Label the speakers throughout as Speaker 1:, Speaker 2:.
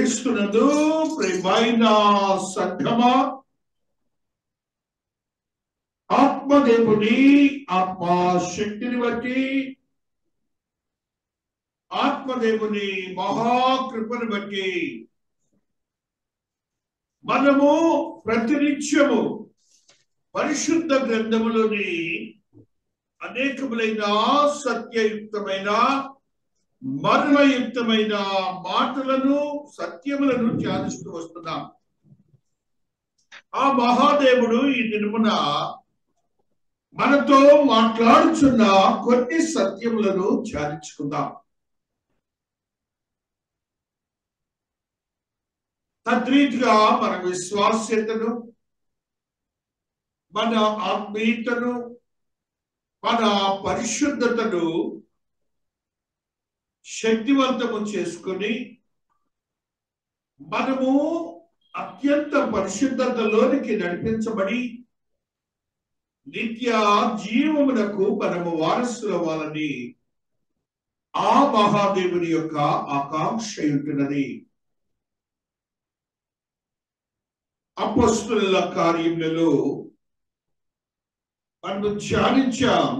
Speaker 1: క్రీస్తునందు ప్రియమైన సంఘమా, ఆత్మదేవుని ఆత్మశక్తిని బట్టి, ఆత్మదేవుని మహాకృపను బట్టి మనము ప్రతినిత్యము పరిశుద్ధ గ్రంథములోని అనేకములైన సత్యయుక్తమైన మర్మయుక్తమైన మాటలను సత్యములను ధ్యానిస్తూ వస్తున్నాం. ఆ మహాదేవుడు ఈ దినమున మనతో మాట్లాడుచున్న కొన్ని సత్యములను ధ్యానించుకుందాం. తద్రీతిగా మన విశ్వాస్యతను, మన ఆత్మీయతను, మన పరిశుద్ధతను శక్తివంతము చేసుకుని మనము అత్యంత పరిశుద్ధతలోనికి నడిపించబడి నిత్య జీవమునకు మనము వారసులవ్వాలని ఆ మహాదేవుని యొక్క ఆకాంక్ష ఉంటున్నది. అపొస్తలుల కార్యములలో మనము ధ్యానించాం.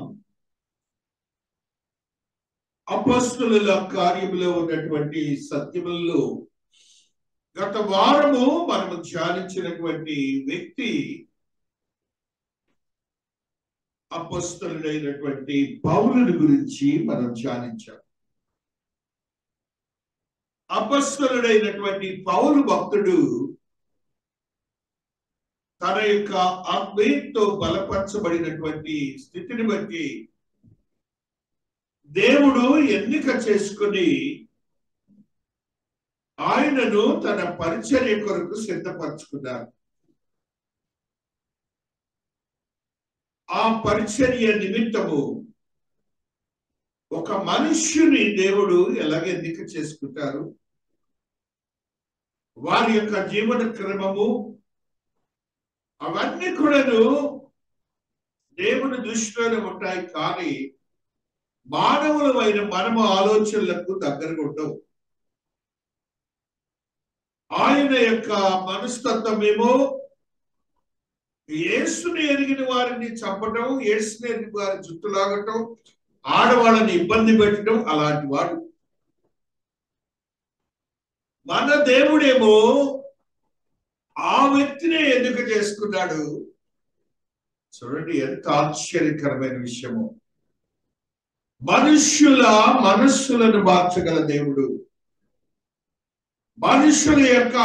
Speaker 1: అపొస్తలుల కార్యములో ఉన్నటువంటి సత్యములలో గత వారము మనము ధ్యానించినటువంటి వ్యక్తి అపొస్తలుడైనటువంటి పౌలుని గురించి మనం ధ్యానించాం. అపొస్తలుడైనటువంటి పౌలు భక్తుడు తన యొక్క ఆత్మీయతతో బలపరచబడినటువంటి స్థితిని బట్టి దేవుడు ఎన్నిక చేసుకుని ఆయనను తన పరిచర్య కొరకు సిద్ధపరచుకున్నారు. ఆ పరిచర్య నిమిత్తము ఒక మనుష్యుని దేవుడు ఎలాగ ఎన్నిక చేసుకుంటారు, వారి యొక్క జీవన క్రమము అవన్నీ కూడాను దేవుని దృష్టిలోనే ఉంటాయి. కానీ మానవులమైన మనము ఆలోచనలకు దగ్గరగా ఉండవు. ఆయన యొక్క మనస్తత్వమేమో యేసుని ఎరిగిన వారిని చంపటం, యేసుని ఎరిగిన వారి జుట్టులాగటం, ఆడవాళ్ళని ఇబ్బంది పెట్టడం అలాంటి వాడు. మన దేవుడేమో ఆ వ్యక్తినే ఎన్నిక చేసుకున్నాడు. చూడండి ఎంత ఆశ్చర్యకరమైన విషయము. మనుష్యుల మనస్సులను మార్చగల దేవుడు, మనుషుల యొక్క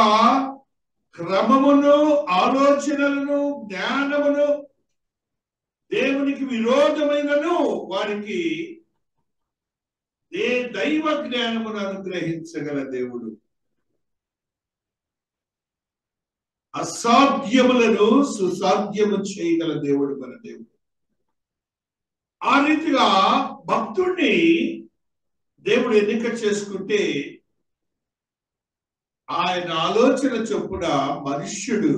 Speaker 1: క్రమమును, ఆలోచనలను, జ్ఞానమును దేవునికి విరోధమైనను వారికి దైవ జ్ఞానమును అనుగ్రహించగల దేవుడు. అసాధ్యములను సుసాధ్యము చేయగల దేవుడు మన దేవుడు. ఆ రీతిగా భక్తుడిని దేవుడు ఎన్నిక చేసుకుంటే ఆయన ఆలోచన చొప్పున మనుష్యుడు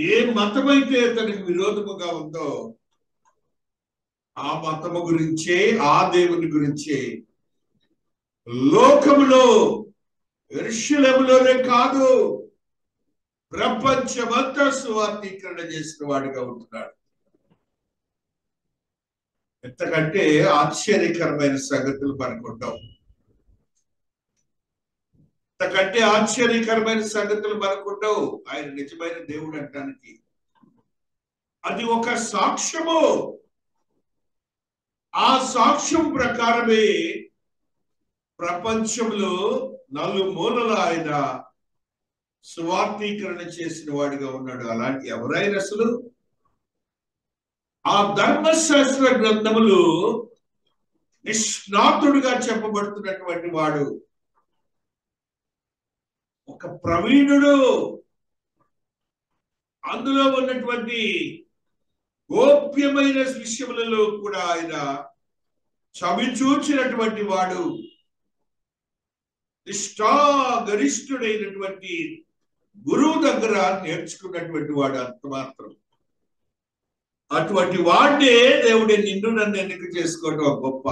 Speaker 1: ఏ మతమైతే తనకు విరోధముగా ఉందో ఆ మతము గురించే, ఆ దేవుని గురించే లోకములో యెరూషలేములోనే కాదు ప్రపంచమంతా సువార్తీకరణ చేసిన వాడిగా ఉంటున్నాడు. ఎంతకంటే ఆశ్చర్యకరమైన సంగతులు మనకుంటాం. ఎంతకంటే ఆశ్చర్యకరమైన సంగతులు మనకుండవు ఆయన నిజమైన దేవుడు అంటానికి. అది ఒక సాక్ష్యము. ఆ సాక్ష్యం ప్రకారమే ప్రపంచంలో నలుమూలల ఆయన సువార్తీకరణ చేసిన వాడిగా ఉన్నాడు. అలాంటి ఎవరైనా అసలు ఆ ధర్మశాస్త్ర గ్రంథములు నిష్ణాతుడుగా చెప్పబడుతున్నటువంటి వాడు, ఒక ప్రవీణుడు, అందులో ఉన్నటువంటి గోప్యమైన విషయములలో కూడా ఆయన చవిచూచినటువంటి వాడు, నిష్ఠాగరిష్ఠుడైనటువంటి గురువు దగ్గర నేర్చుకున్నటువంటి వాడు. అంత మాత్రం అటువంటి వాడినే దేవుడే నిన్ను నన్ను ఎన్నిక చేసుకోవడం గొప్ప.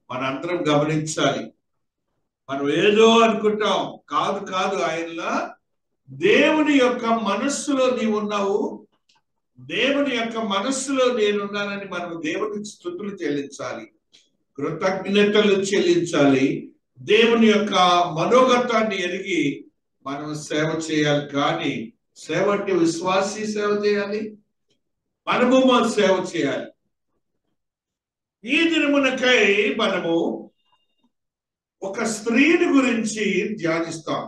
Speaker 1: మనందరం గమనించాలి. మనం ఏదో అనుకుంటాం. కాదు కాదు, ఆయనలా దేవుని యొక్క మనస్సులో నీవు ఉన్నావు, దేవుని యొక్క మనస్సులో నేనున్నానని మనం దేవునికి స్తుతులు చెల్లించాలి, కృతజ్ఞతలు చెల్లించాలి. దేవుని యొక్క మనోగతాన్ని ఎరిగి మనం సేవ చేయాలి. కానీ సేవ అంటే విశ్వాసీ సేవ చేయాలి, మనము మన సేవ చేయాలి. ఈ దినమునకై మనము ఒక స్త్రీని గురించి ధ్యానిస్తాం.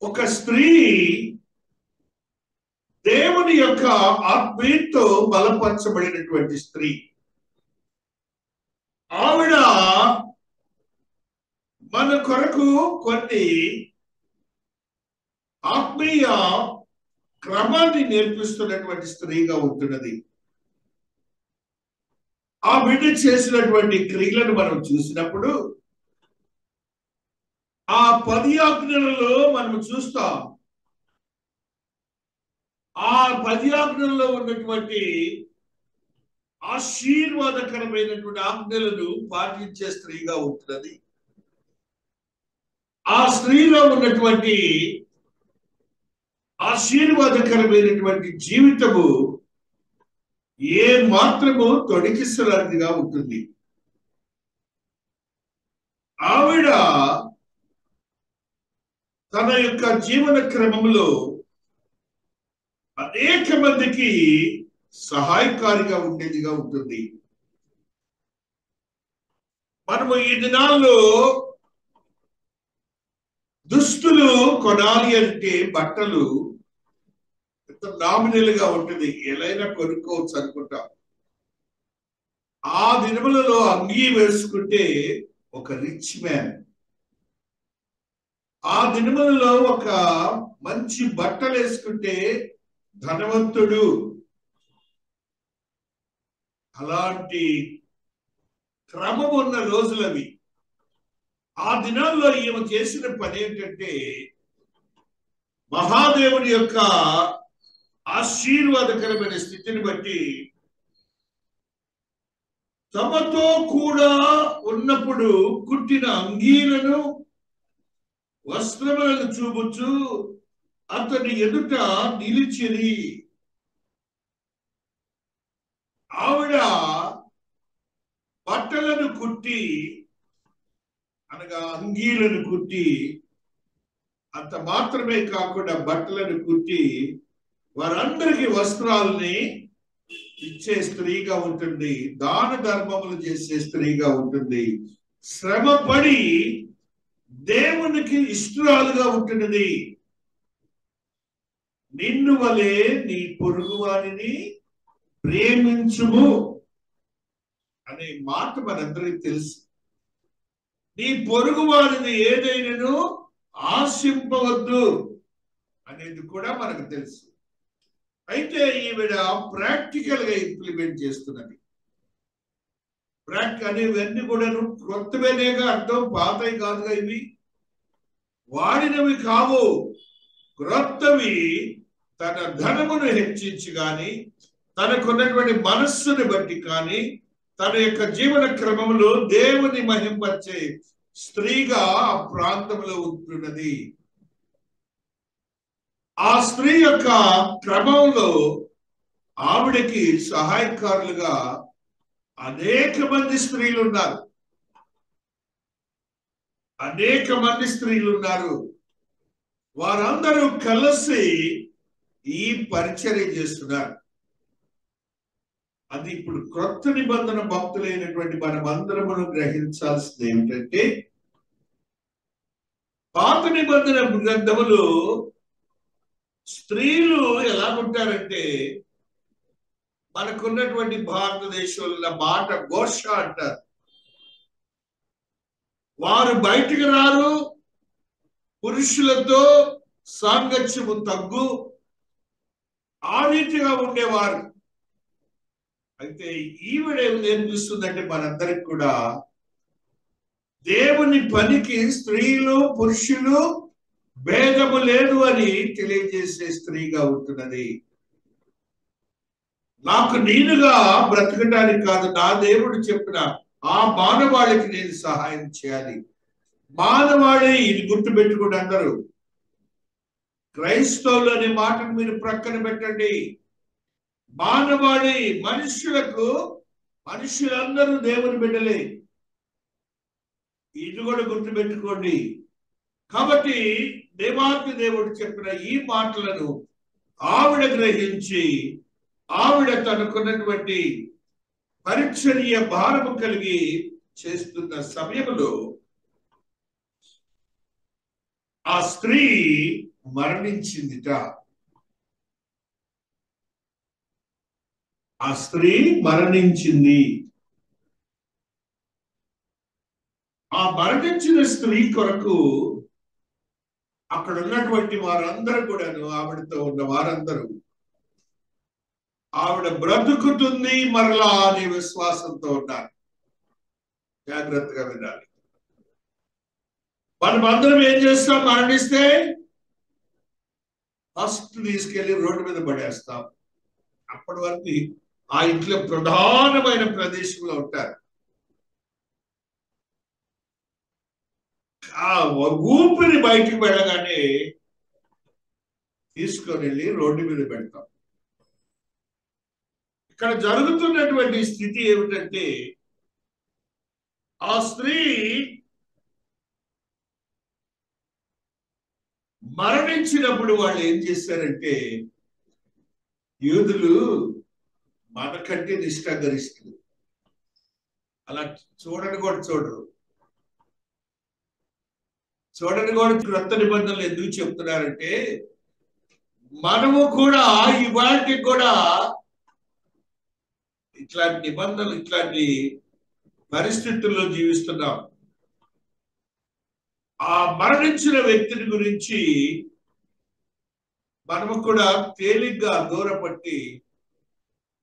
Speaker 1: ఒక స్త్రీ దేవుని యొక్క ఆత్మీయతో బలపరచబడినటువంటి స్త్రీ. ఆవిడ మన కొరకు కొన్ని ఆత్మీయ క్రమాన్ని నేర్పిస్తున్నటువంటి స్త్రీగా ఉంటున్నది. ఆ బిడ్డ చేసినటువంటి క్రియలను మనం చూసినప్పుడు ఆ 10 ఆజ్ఞలలో మనం చూస్తాం. ఆ 10 ఆజ్ఞలలో ఉన్నటువంటి ఆశీర్వాదకరమైనటువంటి ఆజ్ఞలను పాటించే స్త్రీగా ఉంటున్నది. ఆ స్త్రీలో ఉన్నటువంటి ఆశీర్వాదకరమైనటువంటి జీవితము ఏ మాత్రము తొడికిస్తున్నదిగా ఉంటుంది. ఆవిడ తన యొక్క జీవన క్రమంలో అనేక మందికి సహాయకారిగా ఉండేదిగా ఉంటుంది. మనము ఈ దినాల్లో దుస్తులు కొనాలి అంటే బట్టలు నామినల్ గా ఉంటుంది, ఎలాగైనా కొనుక్కోవచ్చు అనుకుంటాం. ఆ దినములలో అంగీ వేసుకుంటే ఒక రిచ్ మ్యాన్, ఆ దినములలో ఒక మంచి బట్టలు వేసుకుంటే ధనవంతుడు. అలాంటి క్రమం ఉన్న రోజులవి. ఆ దినాల్లో ఈమె చేసిన పని ఏంటంటే మహాదేవుని యొక్క ఆశీర్వాదకరమైన స్థితిని బట్టి తమతో కూడా ఉన్నప్పుడు కుట్టిన అంగీలను వస్త్రములను చూపుచు అతని ఎదుట నిలిచిరి. ఆవిడ బట్టలను కుట్టి, అనగా అంగీలను కుట్టి, అంత మాత్రమే కాకుండా బట్టలను కుట్టి వారందరికీ వస్త్రాలని ఇచ్చే స్త్రీగా ఉంటుంది. దాన ధర్మములు చేసే స్త్రీగా ఉంటుంది. శ్రమపడి దేవునికి ఇష్టరాలుగా ఉంటున్నది. నిన్ను వలె నీ పొరుగు వారిని ప్రేమించుము అనే మాట మనందరికీ తెలుసు. నీ పొరుగు వారిని ఏదైనాను ఆశింపవద్దు అనేది కూడా మనకు తెలుసు. అయితే ఈవిడ ప్రాక్టికల్ గా ఇంప్లిమెంట్ చేస్తున్నది. అనేవన్నీ కూడా క్రొత్తవేనేగా అర్థం, పాతవి కాదుగా. ఇవి వాడినవి కావు, క్రొత్తవి. తన ధనమును హెచ్చించి కానీ, తనకున్నటువంటి మనస్సుని బట్టి కానీ, తన యొక్క జీవన క్రమంలో దేవుని మహింపరిచే స్త్రీగా ఆ ప్రాంతంలో ఉంటున్నది. ఆ స్త్రీ యొక్క క్రమంలో ఆవిడకి సహాయకారులుగా అనేక మంది స్త్రీలు ఉన్నారు. అనేక మంది స్త్రీలు ఉన్నారు. వారందరూ కలిసి ఈ పరిచర్య చేస్తున్నారు. అది ఇప్పుడు క్రొత్త నిబంధన భక్తులైనటువంటి మనమందరమును గ్రహించాల్సింది ఏమిటంటే, పాత నిబంధన గ్రంథములు స్త్రీలు ఎలాగుంటారంటే, మనకున్నటువంటి భారతదేశంలో మాట ఘోష అంటారు. వారు బయటికి రారు, పురుషులతో సాంగత్యము తగ్గు, ఆ రీతిగా ఉండేవారు. అయితే ఈవిడ ఏం నేర్పిస్తుందంటే మనందరికి కూడా దేవుని పనికి స్త్రీలు పురుషులు భేదము లేదు అని తెలియజేసే స్త్రీగా ఉంటున్నది. నాకు నేనుగా బ్రతకడానికి కాదు, నా దేవుడు చెప్పిన ఆ మానవాళికి నేను సహాయం చేయాలి. మానవాళి, ఇది గుర్తు పెట్టుకోండి అందరూ. క్రైస్తవులు అనే మాటను మీరు ప్రక్కన పెట్టండి. మానవాళి, మనుషులందరూ దేవుని బిడ్డలే. ఇది కూడా గుర్తు పెట్టుకోండి. కాబట్టి దేవాతి దేవుడు చెప్పిన ఈ మాటలను ఆవిడ గ్రహించి, ఆవిడ తనకున్నటువంటి పరిచర్య భారము కలిగి చేస్తున్న సమయంలో ఆ స్త్రీ మరణించిందిట. ఆ స్త్రీ మరణించింది. ఆ మరణించిన స్త్రీ కొరకు అక్కడ ఉన్నటువంటి వారందరూ కూడాను, ఆవిడతో ఉన్న వారందరూ ఆవిడ బ్రతుకుతుంది మరలా అనే విశ్వాసంతో ఉన్నారు. జాగ్రత్తగా వినాలి. మనం అందరం ఏం చేస్తాం? మరణిస్తే ఫస్ట్ తీసుకెళ్లి రోడ్డు మీద పడేస్తాం. అప్పటి వరకు ఆ ఇంట్లో ప్రధానమైన ప్రదేశంలో ఉంటారు. ఆ ఊపిరి బయటికి వెళ్ళగానే తీసుకొని వెళ్ళి రోడ్డు మీద పెడతాం. ఇక్కడ జరుగుతున్నటువంటి స్థితి ఏమిటంటే, ఆ స్త్రీ మరణించినప్పుడు వాళ్ళు ఏం చేశారంటే, యూదులు మనకంటే నిష్ఠాగరిష్ఠులు, అలా చూడని కూడా చూడరు. క్రొత్త నిబంధనలు ఎందుకు చెప్తున్నారంటే, మనము కూడా ఇవాటికి కూడా ఇట్లాంటి నిబంధనలు, ఇట్లాంటి పరిస్థితుల్లో జీవిస్తున్నాం. ఆ మరణించిన వ్యక్తిని గురించి మనము కూడా తేలిగ్గా దూరపట్టి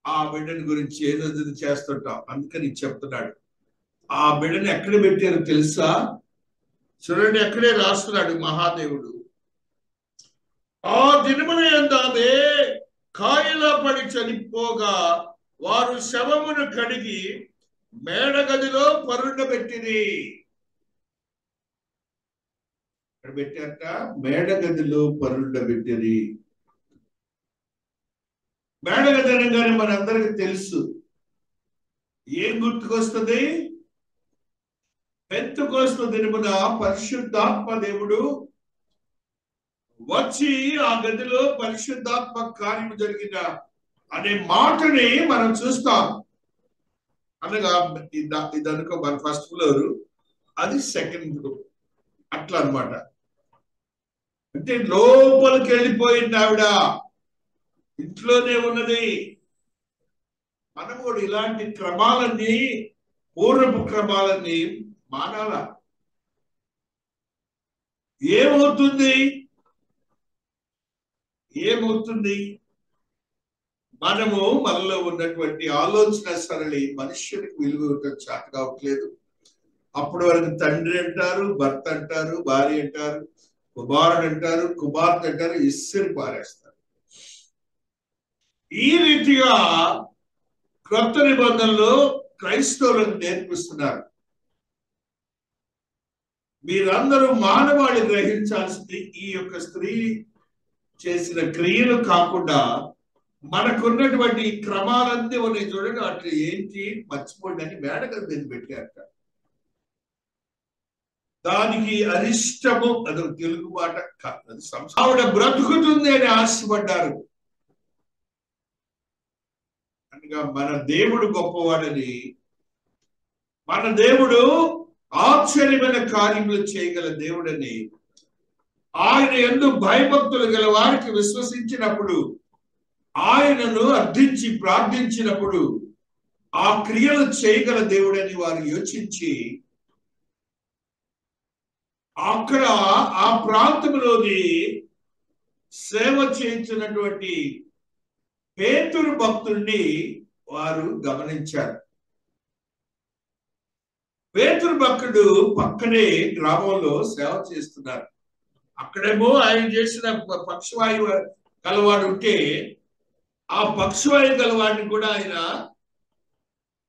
Speaker 1: ఆ బిడ్డని గురించి ఏదో చేస్తుంటాం. అందుకని చెప్తున్నాడు. ఆ బిడ్డని ఎక్కడ పెట్టారో తెలుసా? చూడండి, అక్కడే రాస్తున్నాడు మహాదేవుడు. ఆ దినమున యందు కాయలా పడి చనిపోగా వారు శవమును కడిగి మేడగదిలో పరుండబెట్టిరి. ఇక్కడ పెట్టాక మేడగదిలో పరుండబెట్టిరి. మేడగది అనగానే మనందరికి తెలుసు. ఏం గుర్తుకొస్తుంది? పెంతెకోస్తు దినమున పరిశుద్ధాత్మ దేవుడు వచ్చి ఆ గదిలో పరిశుద్ధాత్మ కార్యం జరిగిన అనే మాటని మనం చూస్తాం. అనగా ఇదనుకో మన ఫస్ట్ ఫ్లోర్, అది సెకండ్ ఫ్లోర్, అట్లా అన్నమాట. అంటే లోపలికి వెళ్ళిపోయింది ఆవిడ, ఇంట్లోనే ఉన్నది. మనం కూడా ఇలాంటి క్రమాలన్నీ, పూర్వపు క్రమాలన్నీ మానాల. ఏమవుతుంది? మనము మనలో ఉన్నటువంటి ఆలోచన సరళి మనుష్యునికి విలువ చేత కావట్లేదు. అప్పటి వరకు తండ్రి అంటారు, భర్త అంటారు, భార్య అంటారు, కుమారుడు అంటారు, కుమార్తె అంటారు, ఇస్సిరి పారేస్తారు. ఈ రీతిగా క్రొత్త నిబంధనలో క్రైస్తవులను నేర్పిస్తున్నారు. మీరందరూ మానవాళి గ్రహించాల్సింది, ఈ యొక్క స్త్రీ చేసిన క్రియలు కాకుండా మనకున్నటువంటి క్రమాలన్నీ ఉన్నాయి. చూడండి, అట్లా ఏంటి మర్చిపోండి అని మేడగది మీద పెట్టారట. దానికి అరిష్టము, అది తెలుగు మాట కాదు, ఆవిడ బ్రతుకుతుంది అని ఆశపడ్డారు. అనగా మన దేవుడు గొప్పవాడని, మన దేవుడు ఆశ్చర్యమైన కార్యములు చేయగల దేవుడని, ఆయన యందు భయభక్తులు గల వారికి విశ్వసించినప్పుడు, ఆయనను అర్థించి ప్రార్థించినప్పుడు ఆ క్రియలు చేయగల దేవుడని వారు యోచించి, అక్కడ ఆ ప్రాంతంలోని సేవ చేయించినటువంటి పేతురు భక్తుడిని వారు గమనించారు. పేతురు భక్తుడు పక్కనే గ్రామంలో సేవ చేస్తున్నారు. అక్కడేమో ఆయన చేసిన పక్షవాయువు గలవాడు ఉంటే, ఆ పక్షవాయువు గలవాడిని కూడా ఆయన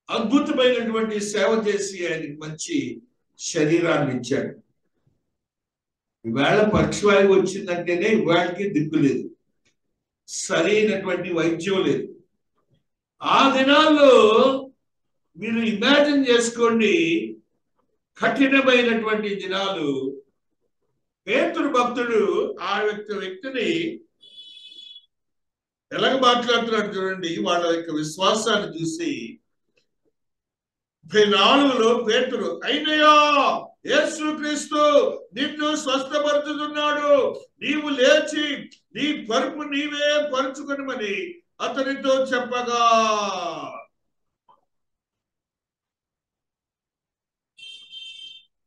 Speaker 1: అద్భుతమైనటువంటి సేవ చేసి ఆయనకి మంచి శరీరాన్ని ఇచ్చాడు. ఈవేళ పక్షవాయువు వచ్చిందంటేనే ఇవాళకి దిక్కు లేదు, సరైనటువంటి వైద్యం లేదు. ఆ దినాల్లో మీరు ఇమాజిన్ చేసుకోండి, కఠినమైనటువంటి దినాలు. పేతురు భక్తుడు ఆ వ్యక్తిని ఎలాగ మాట్లాడుతున్నాడు చూడండి. వాళ్ళ యొక్క విశ్వాసాన్ని చూసి 34లో పేతురు, అయినయా యేసుక్రీస్తు నిన్ను స్వస్థపరుచుతున్నాడు, నీవు లేచి నీ పరుపు నీవే పరుచుకొనమని అతనితో చెప్పగా,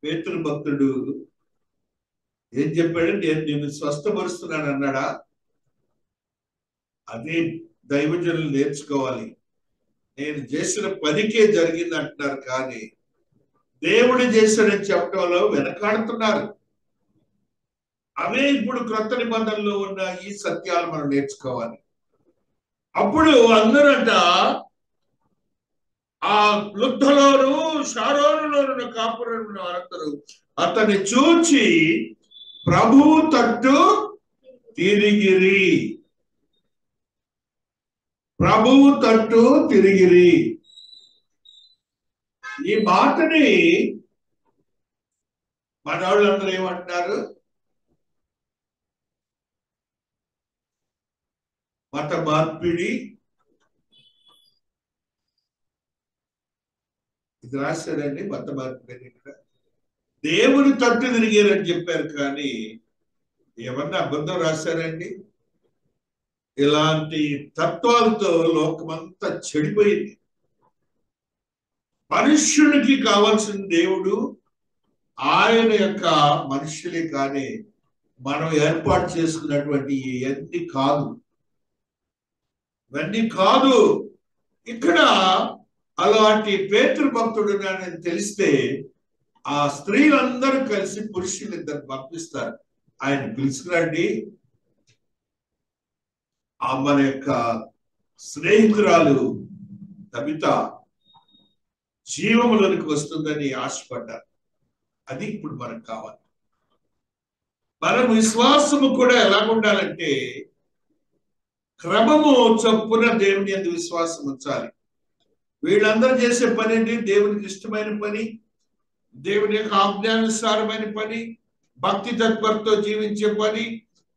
Speaker 1: పేతురు భక్తుడు ఏం చెప్పాడు? నేను నిన్ను స్వస్థపరుస్తున్నాను అన్నాడా? అదే దైవజనులు నేర్చుకోవాలి. నేను చేసిన పనికే జరిగింది అంటున్నారు, కానీ దేవుడు చేశాడని చెప్పడంలో వెనకాడుతున్నారు. అవే ఇప్పుడు క్రొత్త నిబంధనలో ఉన్న ఈ సత్యాలు మనం నేర్చుకోవాలి. అప్పుడు అందరంట ఆ లుద్దలోను షారోనులోను కాపురం వారందరూ అతన్ని చూచి ప్రభువు తట్టు తిరిగిరి. ప్రభువు తట్టు తిరిగిరి. ఈ మాటని మనవాళ్ళందరూ ఏమంటారు? మత మార్పిడి. ఇది రాశారండి, మత మార్పిడి. ఇక్కడ దేవుని తట్టు తిరిగారని చెప్పారు, కానీ ఏమన్నా అబద్ధం రాశారండి? ఇలాంటి తత్వాలతో లోకమంతా చెడిపోయింది. మనుష్యునికి కావాల్సిన దేవుడు ఆయన యొక్క మనుష్యులే, కానీ మనం ఏర్పాటు చేసుకున్నటువంటి ఇవన్నీ కాదు, ఇవన్నీ కాదు. ఇక్కడ అలాంటి పేతురు భక్తుడు అని తెలిస్తే ఆ స్త్రీలందరూ కలిసి పురుషులిద్దరు పంపిస్తారు, ఆయన పిలుచుకురండి, ఆ మన యొక్క స్నేహితురాలు తబిత జీవములోనికి వస్తుందని ఆశపడ్డారు. అది ఇప్పుడు మనకు కావాలి. మన విశ్వాసము కూడా ఎలా ఉండాలంటే క్రమము చొప్పున దేవుని యందు విశ్వాసం ఉంచాలి. వీళ్ళందరూ చేసే పని ఏంటి? దేవునికి ఇష్టమైన పని, దేవుని యొక్క ఆజ్ఞానుసారమైన పని, భక్తి తత్పరతో జీవించే పని.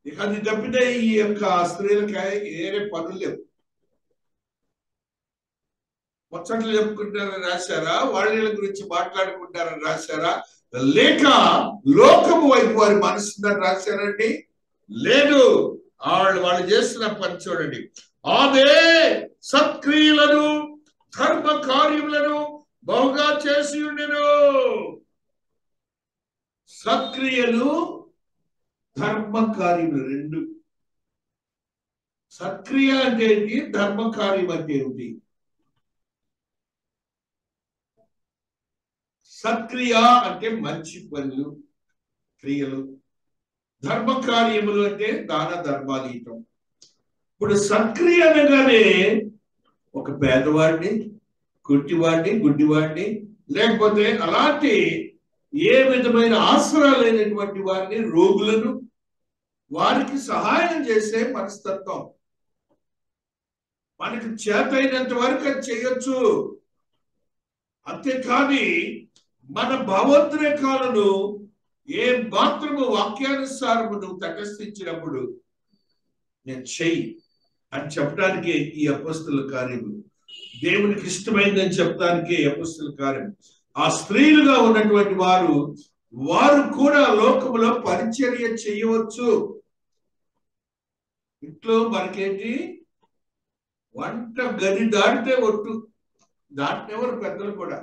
Speaker 1: ఇక అది తప్పితే ఈ యొక్క స్త్రీలకి ఏరే పనులు లేవు. ముచ్చట్లు చెప్పుకుంటారని రాశారా? వాళ్ళ గురించి మాట్లాడుకుంటారని రాశారా? లేక లోకము వైపు వారి మనసుందని రాశారండి? లేదు. వాళ్ళు చేస్తున్న పని చూడండి. ఆమె సత్క్రియలను ధర్మ కార్యములను బహుగా చేసి ఉండెను. సత్క్రియలు ధర్మ కార్యములు రెండు. సత్క్రియ అంటే ఏంటి? ధర్మ కార్యం అంటే ఏమిటి? సత్క్రియ అంటే మంచి పనులు, క్రియలు. ధర్మ కార్యములు అంటే దాన ధర్మాలు ఇవ్వటం. ఇప్పుడు సత్క్రియ అనగానే ఒక పేదవాడిని, కుట్టివాడిని, గుడ్డివాడిని, లేకపోతే అలాంటి ఏ విధమైన ఆసరా లేనటువంటి వారిని, రోగులను, వారికి సహాయం చేసే మనస్తత్వం. మనకి చేతైనంత వరకు అది చేయొచ్చు. అంతేకాని మన భావోద్రేకాలను ఏ మాత్రము వాక్యానుసారము నువ్వు తటస్థించినప్పుడు నేను చెయ్యి అని చెప్పడానికి ఈ అపొస్తలుల కార్యము, దేవునికి ఇష్టమైందని చెప్పడానికి అపొస్తలుల కార్యం. ఆ స్త్రీలుగా ఉన్నటువంటి వారు కూడా లోకములో పరిచర్య చేయవచ్చు. ఇంట్లో మనకేంటి? వంట గది దాటితే ఒట్టు, దాటినెవరు పెద్దలు కూడా.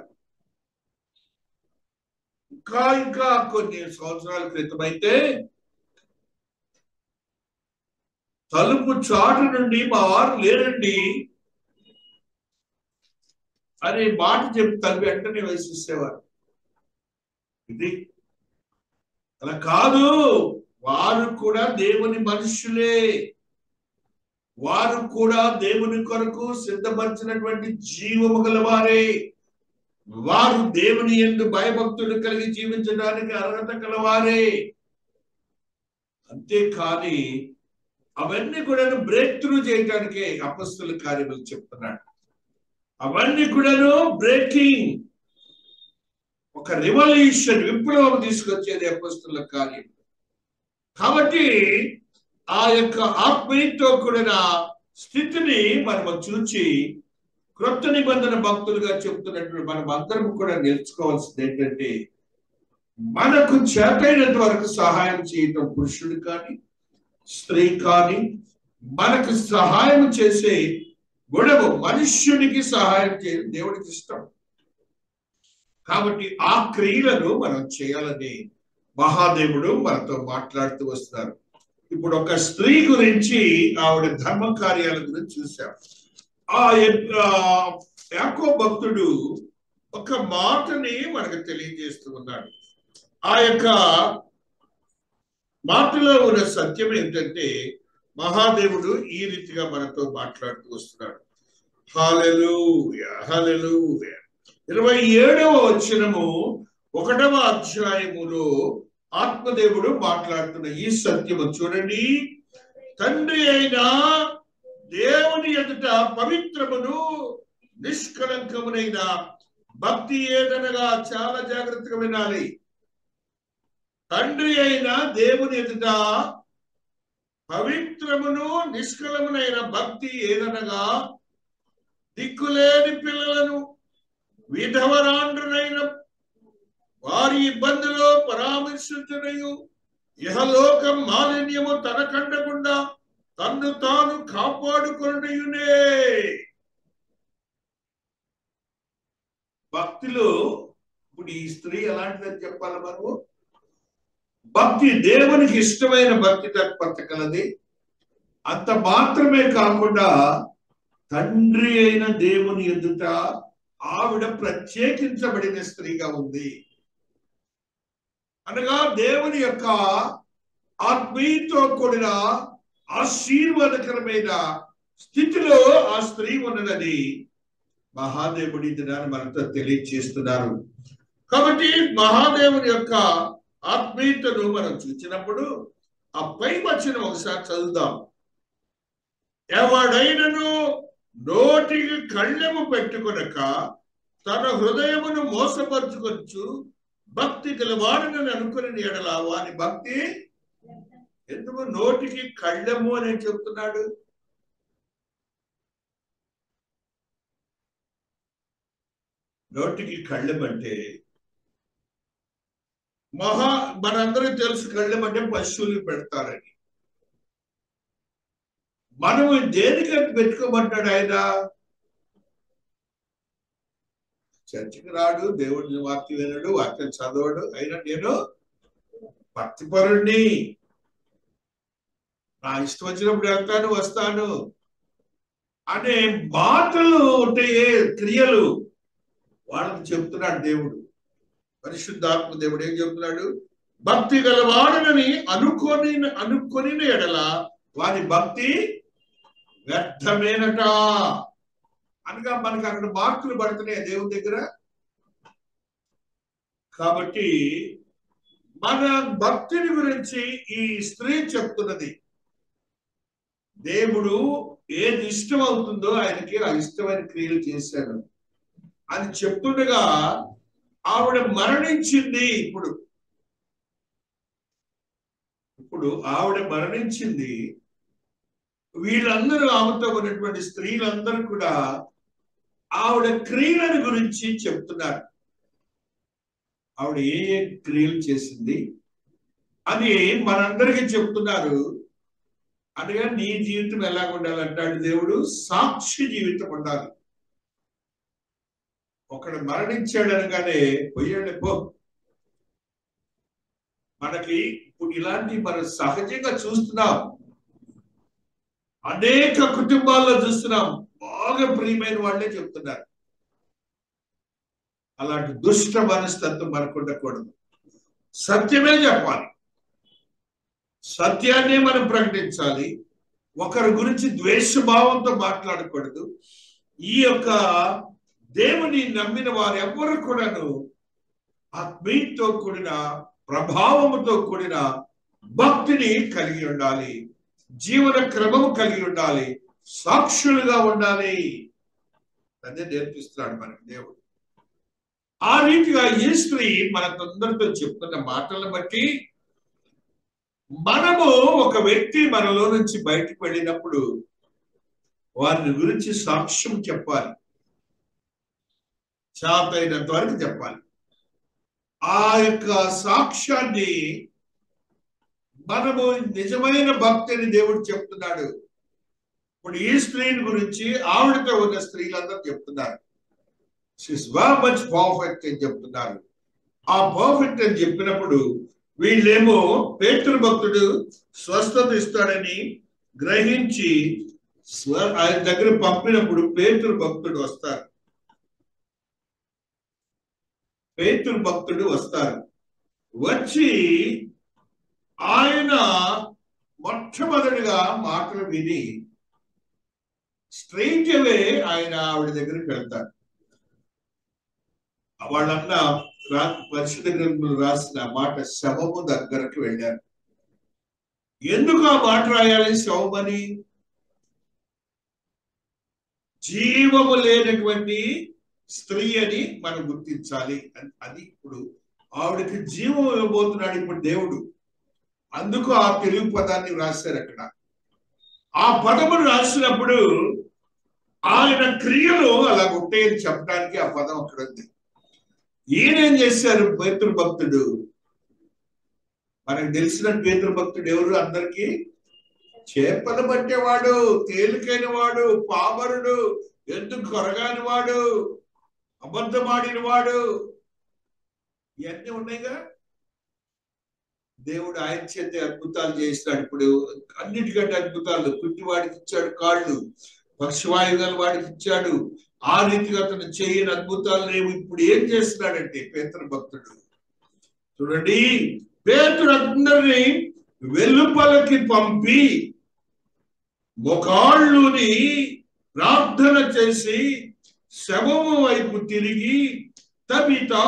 Speaker 1: ఇంకా కొన్ని సంవత్సరాల క్రితం అయితే తలుపు చాటు నుండి మా వారు లేరండి అనే మాట చెప్పి తలుపు వెంటనే వేసిస్తేవారు. ఇది అలా కాదు. వారు కూడా దేవుని మనుషులే, వారు కూడా దేవుని కొరకు సిద్ధపరిచినటువంటి జీవము గలవారే. వారు దేవుని యందు భయభక్తులు కలిగి జీవించడానికి అర్హత గలవారే. అంతేకాని అవన్నీ కూడాను బ్రేక్ త్రూ చేయడానికే అపొస్తలుల కార్యములు చెప్తున్నాడు. అవన్నీ కూడాను బ్రేకింగ్, ఒక రివల్యూషన్, విప్లవం తీసుకొచ్చేది అపొస్తలుల కార్యం. కాబట్టి ఆ యొక్క ఆత్మీయతో కూడిన స్థితిని మనం చూచి క్రొత్త నిబంధన భక్తులుగా చెప్తున్నటువంటి మనం అందరం కూడా నేర్చుకోవాల్సింది ఏంటంటే, మనకు చేతైనంత వరకు సహాయం చేయటం, పురుషుడు కానీ స్త్రీ కానీ మనకు సహాయం చేసే గుణము, మనుష్యునికి సహాయం చేయడం దేవుడికి ఇష్టం. కాబట్టి ఆ క్రియలను మనం చేయాలని మహాదేవుడు మనతో మాట్లాడుతూ వస్తున్నారు. ఇప్పుడు ఒక స్త్రీ గురించి, ఆవిడ ధర్మ కార్యాల గురించి చూసాం. ఆ యాకోబు భక్తుడు ఒక మాటని మనకు తెలియజేస్తూ ఉన్నాడు. ఆ యొక్క మాటలో ఉన్న సత్యం ఏంటంటే, మహాదేవుడు ఈ రీతిగా మనతో మాట్లాడుతూ వస్తున్నాడు. హల్లెలూయా, హల్లెలూయా. 27వ వచనము 1వ అధ్యాయములో ఆత్మదేవుడు మాట్లాడుతున్న ఈ సత్యము చూడండి. తండ్రి అయిన దేవుని ఎదుట పవిత్రమును నిష్కలంకమునైన భక్తి ఏదనగా, చాలా జాగ్రత్తగా వినాలి. తండ్రి అయిన దేవుని ఎదుట పవిత్రమును నిష్కలమునైన భక్తి ఏదనగా, దిక్కులేని పిల్లలను, విధవరాండ్రునైన వారి ఇబ్బందులో పరామర్శించుటయు, ఇహలోకం మాలిన్యము తనకండకుండా తన్ను తాను కాపాడుకొనుటయునే. భక్తిలో ఇప్పుడు ఈ స్త్రీ ఎలాంటిదని చెప్పాలి మనము? భక్తి దేవునికి ఇష్టమైన భక్తి తత్పరతగలది. అంత మాత్రమే కాకుండా తండ్రి అయిన దేవుని ఎదుట ఆవిడ ప్రత్యేకించబడిన స్త్రీగా ఉంది. అనగా దేవుని యొక్క ఆత్మీయతో కూడిన ఆశీర్వాదకరమైన స్థితిలో ఆ స్త్రీ ఉన్నదని మహాదేవుడి దినాన్ని మనతో తెలియజేస్తున్నారు. కాబట్టి మహాదేవుని యొక్క ఆత్మీయతను మనం చూసినప్పుడు ఆ పై వచనం ఒకసారి చదువుదాం. ఎవడైనను నోటికి కళ్ళెము పెట్టుకొనక తన హృదయమును మోసపరుచుకొచ్చు భక్తి గలవాడనని అనుకుని ఎడల వాని భక్తి ఎందుకు? నోటికి కళ్ళెము అని చెప్తున్నాడు. నోటికి కళ్ళెం అంటే మనందరికీ తెలుసు, కళ్ళెం అంటే పశువులు పెడతారని. మనము దేనికి పెట్టుకోమంటాడు ఆయన? చర్చికి రాడు, దేవుడిని వాక్యం వినడు, వాక్యం చదవడు, అయినా నేను భక్తిపరుణ్ణి, నా ఇష్టం వచ్చినప్పుడు వెళ్తాను వస్తాను అనే మాటలు ఉంటాయే, క్రియలు, వాళ్ళకి చెప్తున్నాడు దేవుడు. పరిశుద్ధాత్మ దేవుడు ఏం చెప్తున్నాడు? భక్తి గలవాడనని అనుకొని ఎడల వారి భక్తి వ్యర్థమేనట. అనగా మనకి అక్కడ మార్కులు పడుతున్నాయి దేవుని దగ్గర. కాబట్టి మన భక్తిని గురించి ఈ స్త్రీ చెప్తున్నది. దేవుడు ఏది ఇష్టం అవుతుందో ఆయనకి ఆ ఇష్టమైన క్రియలు చేశాడు అని చెప్తుండగా ఆవిడ మరణించింది. ఇప్పుడు ఆవిడ మరణించింది. వీళ్ళందరూ, ఆమెతో ఉన్నటువంటి స్త్రీలందరూ కూడా ఆవిడ క్రియలను గురించి చెప్తున్నారు. ఆవిడ ఏ క్రియలు చేసింది అని మనందరికీ చెప్తున్నారు. అనగా నీ జీవితం ఎలా ఉండాలంటాడు దేవుడు? సాక్షి జీవితం ఉండాలి. ఒకడు మరణించాడు అనగానే పోయాడు పో. మనకి ఇప్పుడు ఇలాంటి మనం సహజంగా చూస్తున్నాం, అనేక కుటుంబాల్లో చూస్తున్నాం. బాగా ప్రియమైన వాళ్ళే చెప్తున్నారు. అలాంటి దుష్ట మనస్తత్వం మనకు ఉండకూడదు. సత్యమే చెప్పాలి, సత్యాన్నే మనం ప్రకటించాలి. ఒకరి గురించి ద్వేషభావంతో మాట్లాడకూడదు. ఈ యొక్క దేవుని నమ్మిన వారు ఎవరు కూడాను ఆత్మీయతో కూడిన ప్రభావముతో కూడిన భక్తిని కలిగి ఉండాలి, జీవన క్రమము కలిగి ఉండాలి, సాక్షులుగా ఉండాలి. అదే నేర్పిస్తున్నాడు మనకి దేవుడు. ఆ రీతిగా ఈ స్త్రీ మన తొందరతో చెప్తున్న మాటలను బట్టి మనము ఒక వ్యక్తి మనలో నుంచి బయటకు వెళ్ళినప్పుడు వారిని గురించి సాక్ష్యం చెప్పాలి, చాతైనంత వరకు చెప్పాలి. ఆ యొక్క సాక్ష్యాన్ని మనము నిజమైన భక్తిని దేవుడు చెప్తున్నాడు. ఇప్పుడు ఈ స్త్రీని గురించి ఆవిడతో ఉన్న స్త్రీలందరూ చెప్తున్నారు, షీస్ వెరీ మచ్ పర్ఫెక్ట్ అని చెప్తున్నారు. ఆ పర్ఫెక్ట్ అని చెప్పినప్పుడు వీళ్ళేమో పేతురు భక్తుడు స్వస్థత ఇస్తాడని గ్రహించి ఆయన దగ్గర పంపినప్పుడు పేతురు భక్తుడు వస్తారు. పేతురు భక్తుడు వస్తారు. వచ్చి ఆయన మొట్టమొదటిగా మాటలు విని స్ట్రైట్ అవే ఆయన ఆవిడ దగ్గరికి వెళ్తారు. వాళ్ళన్న పరిశుద్ధ గ్రంథంలో రాసిన మాట శవము దగ్గరకు వెళ్ళారు. ఎందుకు ఆ మాట రాయాలి శవమని? జీవము లేనటువంటి స్త్రీ అని మనం గుర్తించాలి. అది ఇప్పుడు ఆవిడకి జీవం ఇవ్వబోతున్నాడు ఇప్పుడు దేవుడు. అందుకు ఆ తెలుగు పదాన్ని రాశారు అక్కడ. ఆ పదమును రాసినప్పుడు ఆయన క్రియలు అలా ఉంటాయని చెప్పడానికి ఆ పదం అక్కడ ఉంది. ఈయనేం చేశారు? పేతురు భక్తుడు, మనకు తెలిసిన పేతురు భక్తుడు ఎవరు? అందరికీ చేపలు పట్టేవాడు, తేలికైన వాడు, పామరుడు, ఎందుకు కొరగాని వాడు, అబద్ధమాడిన వాడు, ఇవన్నీ ఉన్నాయిగా. దేవుడు ఆయన చేత అద్భుతాలు చేస్తాడు. ఇప్పుడు అన్నిటికంటే అద్భుతాలు పుట్టివాడికి ఇచ్చాడు కాళ్ళు, పక్షవాయుగాలు వాడికి ఇచ్చాడు. ఆ రీతిగా అతను చేయని అద్భుతాలు లేవు. ఇప్పుడు ఏం చేస్తున్నాడంటే పేతురు భక్తుడు చూడండి, పేతురు అందరినీ వెలుపలకి పంపి మొకాళ్ళుని ప్రార్థన చేసి శవము వైపు తిరిగి తబితా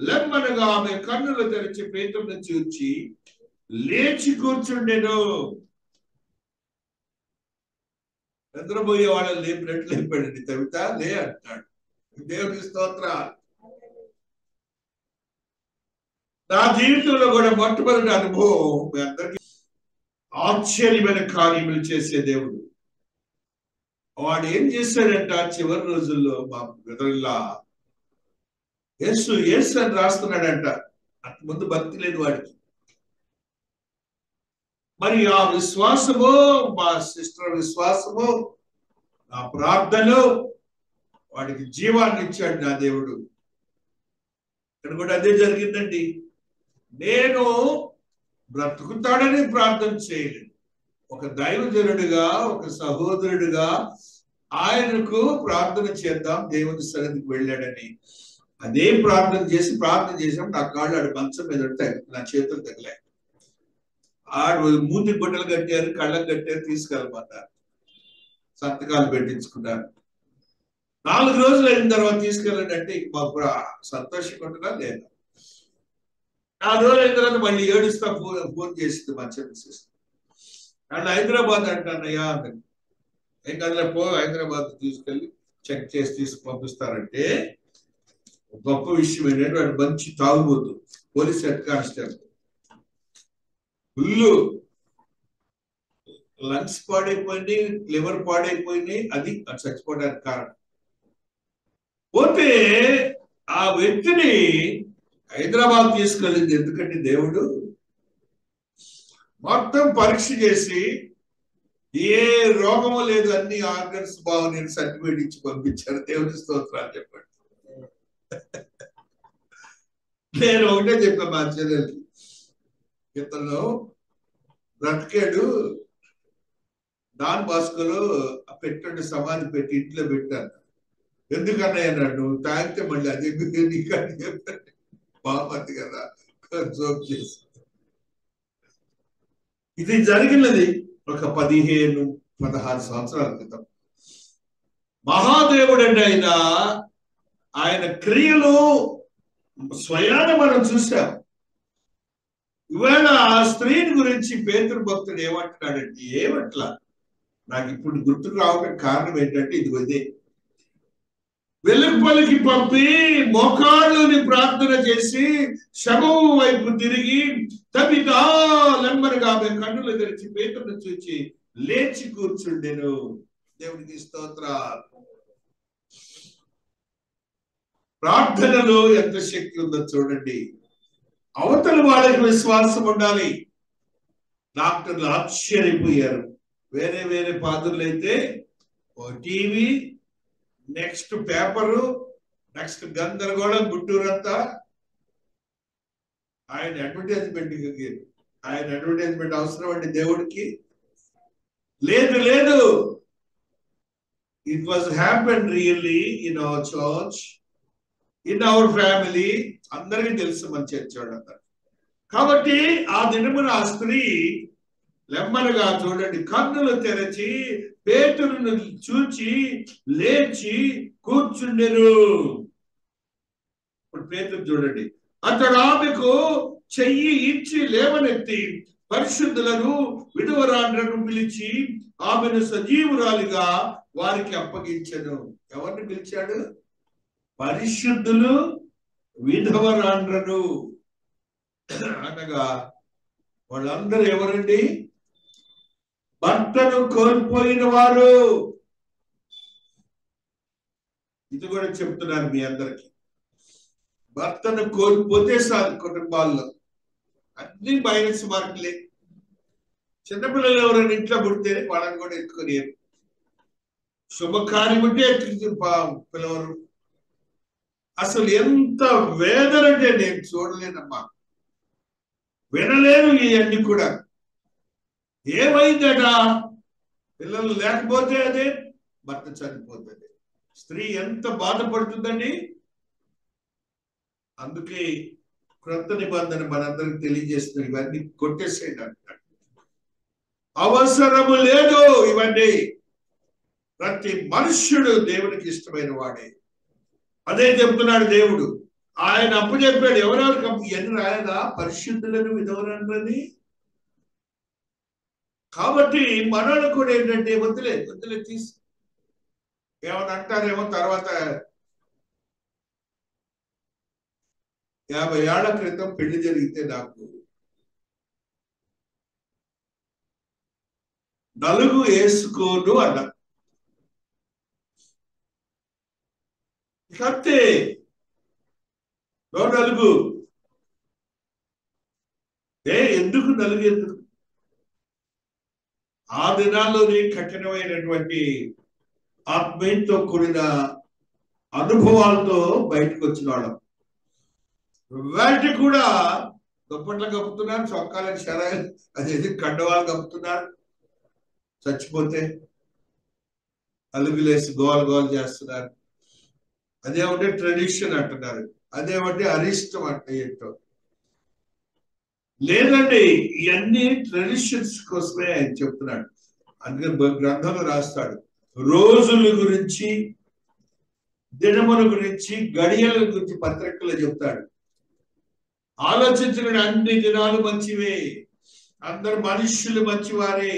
Speaker 1: లెమ్మనగా ఆమె కన్నులు తెరిచి పేతురుని చూచి లేచి కూర్చుండెను. నిద్రపోయే వాళ్ళని లేపినట్లు లేపాడండి. తబితా లే అంటాడు. దేవుని స్తోత్రాలు. నా జీవితంలో కూడా మొట్టమొదటి అనుభవం మీ అందరికీ ఆశ్చర్యమైన కార్యములు చేసే దేవుడు. వాడు ఏం చేశాడంట చివరి రోజుల్లో మా బ్రదర్లా యేసు యేసు అని రాస్తున్నాడంట. అంత ముందు భక్తి లేదు వాడికి. మరి ఆ విశ్వాసము, మా సిస్టర్ విశ్వాసము, నా ప్రార్థనలు వాడికి జీవాన్ని ఇచ్చాడు నా దేవుడు. ఇక్కడ కూడా అదే జరిగిందండి. నేను బ్రతుకుతాడని ప్రార్థన చేయలేదు. ఒక దైవజనుడిగా, ఒక సహోదరుడిగా ఆయనకు ప్రార్థన చేద్దాం దేవుని సన్నిధికి వెళ్ళాడని అదే ప్రార్థన చేసాం. నా కాళ్ళు ఆడు మంచం మీద ఉంటాయి, నా చేతులు తగిలాయి. ఆడు మూతి గుడ్డలు కట్టారు, కళ్ళకు కట్టారు, తీసుకెళ్ళమన్నారు. సంతకాలు పెట్టించుకున్నారు. 4 రోజులు అయిన తర్వాత తీసుకెళ్ళండి అంటే మాకు సంతోషంగా ఉంటుందా లేదా? 4 రోజులు అయిన తర్వాత మళ్ళీ ఏడుస్తా ఫోన్ చేసింది మా చెల్లి సిస్టర్. అండ్ హైదరాబాద్ అంటానయ్యా అన్నది. ఏం కదలే పో, హైదరాబాద్ తీసుకెళ్ళి చెక్ చేసి తీసుకు పంపిస్తారంటే గొప్ప విషయం ఏంటంటే వాడు మంచి తాగుబోతు, police head constable. Full lungs పాడైపోయింది, లివర్ పాడైపోయింది. అది చచ్చిపోవడానికి కారణం. పోతే ఆ వ్యక్తిని హైదరాబాద్ తీసుకెళ్ళింది ఎందుకంటే దేవుడు మొత్తం పరీక్ష చేసి ఏ రోగము లేదు, అన్ని ఆర్గన్స్ బాగున్నాయి సర్టిఫికేట్ ఇచ్చి పంపించారు. దేవుని స్తోత్రాలు చెప్పండి. నేను ఒకటే చెప్పా మా చెల్లెలకి, ఇతను బ్రతికాడు, డాన్ బాస్కోలో పెట్టండి సమాధి పెట్టి ఇంట్లో పెట్టాను. ఎందుకన్నా అన్నాడు, నువ్వు తాగితే మళ్ళీ అదే నీకని చెప్పండి. బాగుంది కదా జోక్ చేసి. ఇది జరిగినది ఒక 15-16 సంవత్సరాల క్రితం. మహాదేవుడండి ఆయన. ఆయన క్రియలు స్వయాన మనం చూసాం. ఇవాళ ఆ స్త్రీని గురించి పేతురు భక్తుడు ఏమంటున్నాడంటే, ఏమట్లా నాకు ఇప్పుడు గుర్తుకు రావడానికి కారణం ఏంటంటే ఇదే. వెలుగుపలికి పంపి మోకాళ్ళుని ప్రార్థన చేసి శవము వైపు తిరిగి తబితా లెమ్మనగా ఆమె కన్నులు తెరిచి పేతురును చూచి లేచి కూర్చుండెను. దేవునికి స్తోత్రాలు. ప్రార్థనలో ఎంత శక్తి ఉందో చూడండి. అవతల వాళ్ళకి విశ్వాసం ఉండాలి. డాక్టర్లు ఆశ్చర్యపోయారు. వేరే వేరే పాదులు అయితే ఓ టీవీ, నెక్స్ట్ పేపరు, నెక్స్ట్ గందరగోళం గుంటూరంతా. ఆయన అడ్వర్టైజ్మెంట్ అవసరం అండి దేవుడికి? లేదు లేదు. It was happen really in our church, in our family. అందరికీ తెలుసు మన చర్చ్ వాళ్ళంతా. కాబట్టి ఆ దినమున ఆ స్త్రీ లెమ్మనగా చూడండి కన్నులు తెరచి పేతురును చూచి లేచి కూర్చుండెను. ఇప్పుడు పేతురు చూడండి, అతడు ఆమెకు చెయ్యి ఇచ్చి లేవనెత్తి పరిశుద్ధులను విధవరాండ్రను పిలిచి ఆమెను సజీవురాలిగా వారికి అప్పగించెను. ఎవరిని పిలిచాడు? పరిశుద్ధులు విధవరాండ్రను అనగా వాళ్ళందరూ ఎవరండి? భర్తను కోల్పోయిన వారు. ఇది కూడా చెప్తున్నాను మీ అందరికి. భర్తను కోల్పోతే సార్ కుటుంబాల్లో అన్ని మైనస్ మార్కులే. చిన్నపిల్లలు ఎవరైనా ఇంట్లో పుడితే వాళ్ళని కూడా ఎత్తుకొని శుభకార్యం ఉంటే పిలవరు. అసలు ఎంత వేదన అంటే నేను చూడలేనమ్మా, వినలేను ఇవన్నీ కూడా. ఏమైందట? పిల్లలు లేకపోతే అదే, భర్త చనిపోతుంది. స్త్రీ ఎంత బాధపడుతుందండి. అందుకే క్రొత్త నిబంధన మనందరికి తెలియజేస్తుంది, ఇవన్నీ కొట్టేసేయండి అంటారు. అవసరము లేదు ఇవన్నీ. ప్రతి మనుష్యుడు దేవునికి ఇష్టమైన వాడే. అదే చెప్తున్నాడు దేవుడు. ఆయన అప్పు చెప్పాడు ఎవరెవరికి ఎన్ని రాయదా? పరిశుద్ధులను విధవరాండ్రని. కాబట్టి మనోళ్ళు కూడా ఏంటంటే వద్దులే తీసి ఏమని అంటారేమో. తర్వాత 50 ఏళ్ల క్రితం పెళ్లి జరిగితే నాకు నలుగు వేసుకోను అన్న. అంతే, నలుగు. ఎందుకు నలుగు? ఎందుకు? ఆ దినాల్లోని కఠినమైనటువంటి ఆత్మీయంతో కూడిన అనుభవాలతో బయటకు వచ్చిన వాళ్ళం. వాటి కూడా దుప్పట్లు కప్పుతున్నారు, చొక్కాలకు షరాయిలు అదేది కండవాళ్ళు కప్పుతున్నారు. చచ్చిపోతే అలుగులేసి గోలు చేస్తున్నారు. అదేమంటే ట్రెడిషన్ అంటున్నారు, అదేమంటే అరిష్టం అంటే ఏంటో. లేదండి, ఇవన్నీ ట్రెడిషన్స్ కోసమే ఆయన చెప్తున్నాడు. అందుకని గ్రంథంలో రాస్తాడు, రోజుల గురించి, దినముల గురించి, గడియల గురించి పత్రికలో చెప్తాడు. ఆలోచించిన అన్ని దినాలు మంచివే, అందరు మనుష్యులు మంచివారే,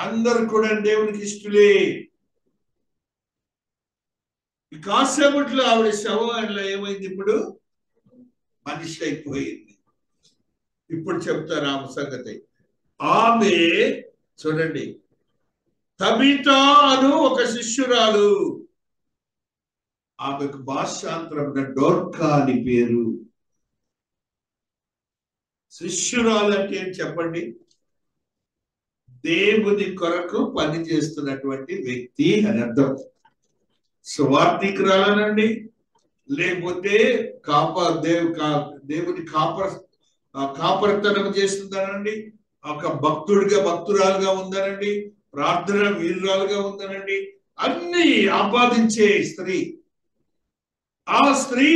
Speaker 1: అందరు కూడా దేవునికి ఇష్టలే. కాసేపట్లో ఆవిడ శవం ఏమైంది? ఇప్పుడు మనిషి అయిపోయింది. ఇప్పుడు చెప్తారు ఆమె సంగతి. ఆమె చూడండి, తబితా అను ఒక శిష్యురాలు. ఆమెకు భాషాంతరం డోర్కా అని పేరు. శిష్యురాలు అంటే ఏం చెప్పండి? దేవుని కొరకు పని చేస్తున్నటువంటి వ్యక్తి అని అర్థం. సువార్థికురాలనండి, లేకపోతే దేవుని కాపర్తనం చేస్తుందనండి, ఒక భక్తురాలుగా ఉందనండి, ప్రార్థన వీరురాలుగా ఉందనండి, అన్ని ఆపాదించే స్త్రీ. ఆ స్త్రీ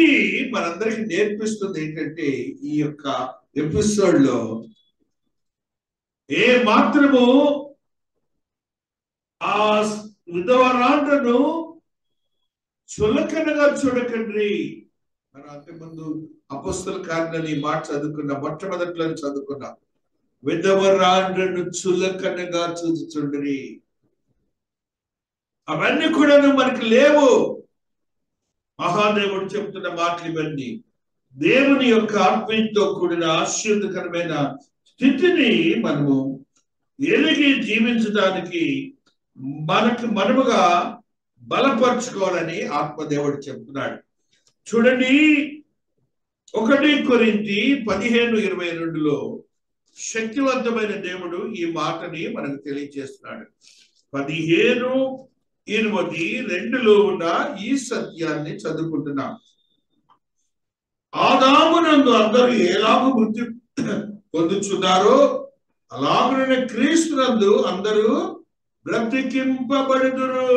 Speaker 1: మనందరికి నేర్పిస్తుంది ఏంటంటే, ఈ యొక్క ఎపిసోడ్ లో ఏ మాత్రము ఆ విధవరాండ్రను చులకనగా చూడకండి. మనం అంతకుముందు అపొస్తల కార్యాలని మాట చదువుకున్నాం, మొట్టమొదట్లో చదువుకున్నాం. విధవరాండ్రను చులకనగా చూచుచుండ్రి. అవన్నీ కూడా మనకి లేవు. మహాదేవుడు చెప్తున్న మాటలు ఇవన్నీ దేవుని యొక్క ఆత్మీయతో కూడిన ఆశీర్వదకరమైన స్థితిని మనము ఎరిగి జీవించడానికి మనముగా బలపరుచుకోవాలని ఆత్మదేవుడు చెప్తున్నాడు. చూడండి, 1 కొరింథీ 15:22లో శక్తివంతమైన దేవుడు ఈ మాటని మనకు తెలియజేస్తున్నాడు. 15:22లో ఉన్న ఈ సత్యాన్ని చదువుకుంటున్నాం. ఆదామునందు అందరూ ఎలాగూ మృతి పొందుచున్నారో అలాగనే క్రీస్తునందు అందరూ బ్రతికింపబడుదురు.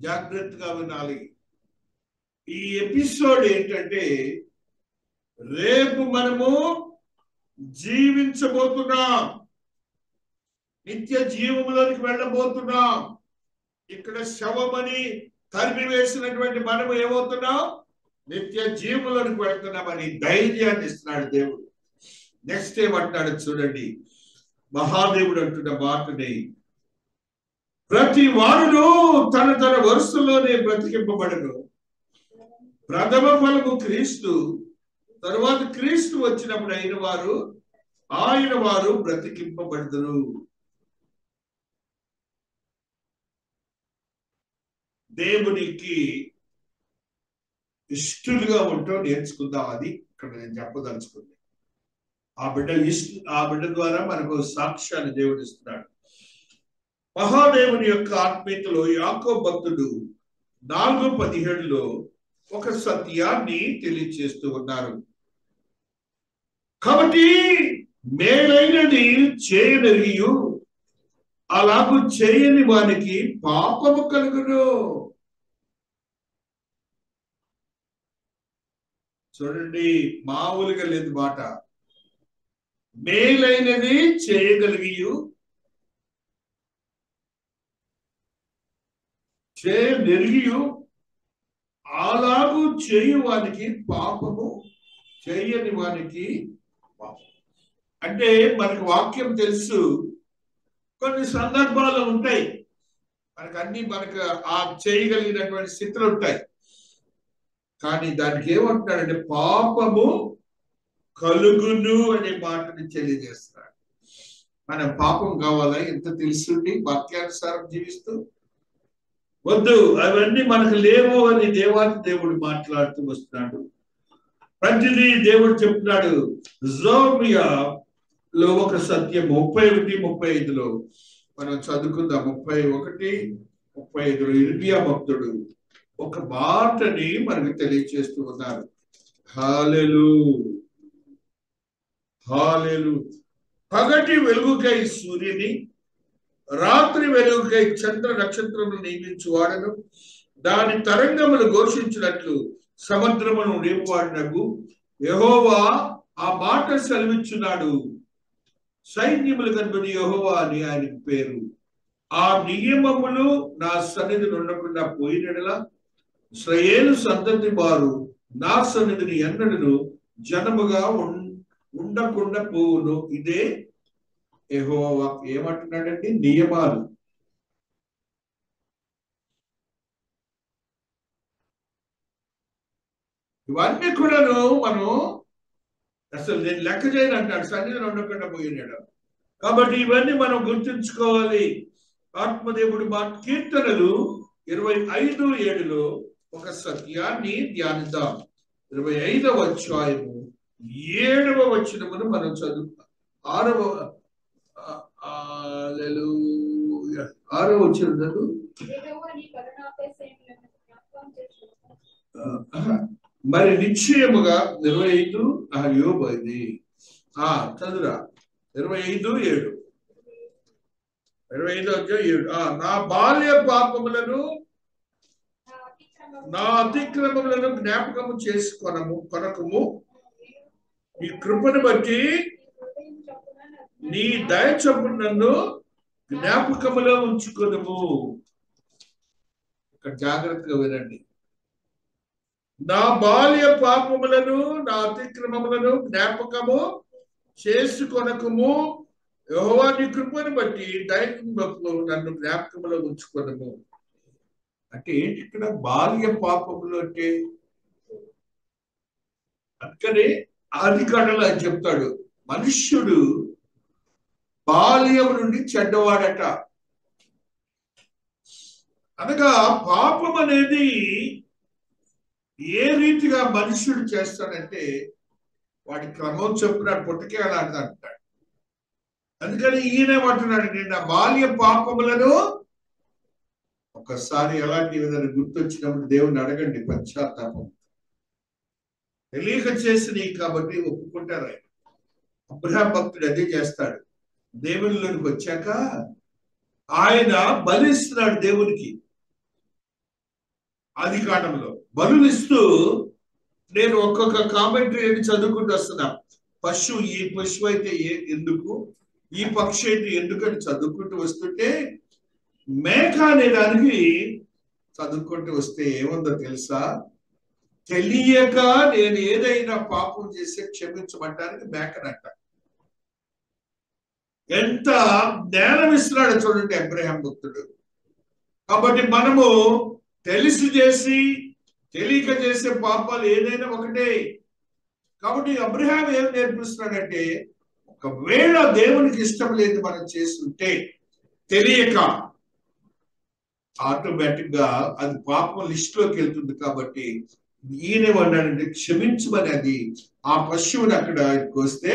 Speaker 1: జాగ్రత్తగా వినాలి. ఈ ఎపిసోడ్ ఏంటంటే, రేపు మనము జీవించబోతున్నాం, నిత్య జీవంలోనికి వెళ్ళబోతున్నాం. ఇక్కడ శవమని తరిమి వేసినటువంటి మనము ఏమవుతున్నాం? నిత్య జీవంలోనికి వెళ్తున్నామని ధైర్యాన్ని ఇస్తున్నాడు దేవుడు. నెక్స్ట్ ఏమంటాడు చూడండి, మహాదేవుడు అంటున్న మాటని, ప్రతి వారును తన తన వరుసలోనే బ్రతికింపబడను. ప్రథమ ఫలము క్రీస్తు, తరువాత క్రీస్తు వచ్చినప్పుడు ఆయన వారు బ్రతికింపబడదురు. దేవునికి ఇష్టలుగా ఉంటూ నేర్చుకుందాం. అది ఇక్కడ నేను చెప్పదలుచుకుంది. ఆ బిడ్డ ద్వారా మనకు సాక్ష్యాన్ని దేవుడు ఇస్తున్నాడు. మహాదేవుని యొక్క ఆత్మీయతలో యాకోబు భక్తుడు 4:17లో ఒక సత్యాన్ని తెలియజేస్తూ ఉన్నారు. కాబట్టి మేలైనది చేయనరియు అలాగూ చేయని వానికి పాపము కలుగును. చూడండి, మామూలుగా లేదు మాట. మేలైనది చేయగలిగియు చేయనెరిగియు అలాగూ చేయు వానికి పాపము, చేయని వానికి పాపం. అంటే మనకు వాక్యం తెలుసు, కొన్ని సందర్భాలు ఉంటాయి మనకు ఆ చేయగలిగినటువంటి స్థితులు ఉంటాయి. కానీ దానికి ఏమంటున్నాడంటే పాపము కలుగును అనే మాటని తెలియజేస్తున్నాడు. మనం పాపం కావాలా? ఎంత తెలుసుండి వాక్యానుసారం జీవిస్తూ వద్దు, అవన్నీ మనకు లేవు అని దేవుడు మాట్లాడుతూ వస్తున్నాడు. ప్రతిదీ దేవుడు చెప్తున్నాడు. జోమియాలో ఒక సత్యం 31:35లో మనం చదువుకుందాం. 31:35లో ఇర్మియా భక్తుడు ఒక మాటని మనకు తెలియజేస్తూ ఉన్నారు. హల్లెలూయా. పగటి వెలుగుకై సూర్యుని, రాత్రి వెలుగుకై చంద్ర నక్షత్రములు నియమించువాడను, దాని తరంగములు ఘోషించినట్లు సముద్రమును రేపువాడినగు యెహోవా ఆ మాట సెలవిచ్చున్నాడు. సైన్యములు కనుగొని యెహోవా అని ఆయనకు పేరు. ఆ నియమములు నా సన్నిధిని ఉండకుండా పోయినలా ఇశ్రాయేలు సంతతి వారు నా సన్నిధిని ఎన్నడను జనముగా ఉండకుండా పోవును. ఇదే యెహోవా ఏమంటున్నాడండి? నియమాలు. ఇవన్నీ కూడాను మనం అసలు నేను లెక్క చేయను అంటాడు, సన్నిధిని ఉండకుండా పోయినాడు. కాబట్టి ఇవన్నీ మనం గుర్తుంచుకోవాలి. ఆత్మదేవుడు మా కీర్తనలు 25:7లో ఒక సత్యాన్ని ధ్యానిద్దాం. 25వ అధ్యాయము 7వ వచనమును మనం చదువుతాం. 6వ వచనం చదువు. మరి నిశ్చయముగా 25 యోబైది చదువురా. 25:7 25:7 నా బాల్య పాపములను నా అతిక్రమములను జ్ఞాపకము కొనకము, ఈ కృపను బట్టి నీ దయ చొప్పున నన్ను జ్ఞాపకములో ఉంచుకొనుము. ఇక్కడ జాగ్రత్తగా వినండి. నా బాల్య పాపములను నా అతిక్రమములను జ్ఞాపకము చేసుకొనకుము. యెహోవా నీ కృపను బట్టి దయకు నన్ను జ్ఞాపకములో ఉంచుకొనుము. అంటే ఏంటి ఇక్కడ బాల్య పాపములు అంటే? అందుకని ఆది కాండలో అని చెప్తాడు, మనుష్యుడు బాల్యం నుండి చెడ్డవాడట. అనగా పాపం అనేది ఏ రీతిగా మనుష్యుడు చేస్తాడంటే వాడి క్రమం చొప్పున పుట్టకే అలాంటిది అంటాడు. అందుకని ఈయనేమంటున్నాడు, నేను నా బాల్య పాపములను ఒకసారి ఎలాంటి విధంగా గుర్తొచ్చినప్పుడు దేవుని అడగండి, పశ్చాత్తాపం. తెలియక చేసినవి కాబట్టి ఒప్పుకుంటారు. ఆయన అబ్రహాం భక్తుడు అదే చేస్తాడు. దేవునిలోనికి వచ్చాక ఆయన బలిస్తున్నాడు దేవునికి. ఆది కాండంలో బలులు ఇస్తూ, నేను ఒక్కొక్క కామెంటరీ చదువుకుంటూ వస్తున్నా. ఈ పశువు అయితే ఎందుకు, ఈ పక్షి అయితే ఎందుకు అని చదువుకుంటూ వస్తుంటే, మేక అనే దానికి చదువుకుంటూ వస్తే ఏముందో తెలుసా? తెలియక నేను ఏదైనా పాపం చేస్తే క్షమించమంటానికి మేకనంట. ఎంత జ్ఞానం ఇస్తున్నాడు చూడండి అబ్రహాం భక్తుడు. కాబట్టి మనము తెలిసి చేసి తెలియక చేసే పాపాలు ఏదైనా ఒకటే. కాబట్టి అబ్రహాం ఏం నేర్పిస్తున్నాడంటే, ఒకవేళ దేవునికి ఇష్టం లేదు మనం చేస్తుంటే తెలియక, ఆటోమేటిక్ గా అది పాపం లిస్ట్ లోకి వెళ్తుంది. కాబట్టి ఈయనేమన్నాడంటే క్షమించమని. అది ఆ పశువుని అక్కడ వస్తే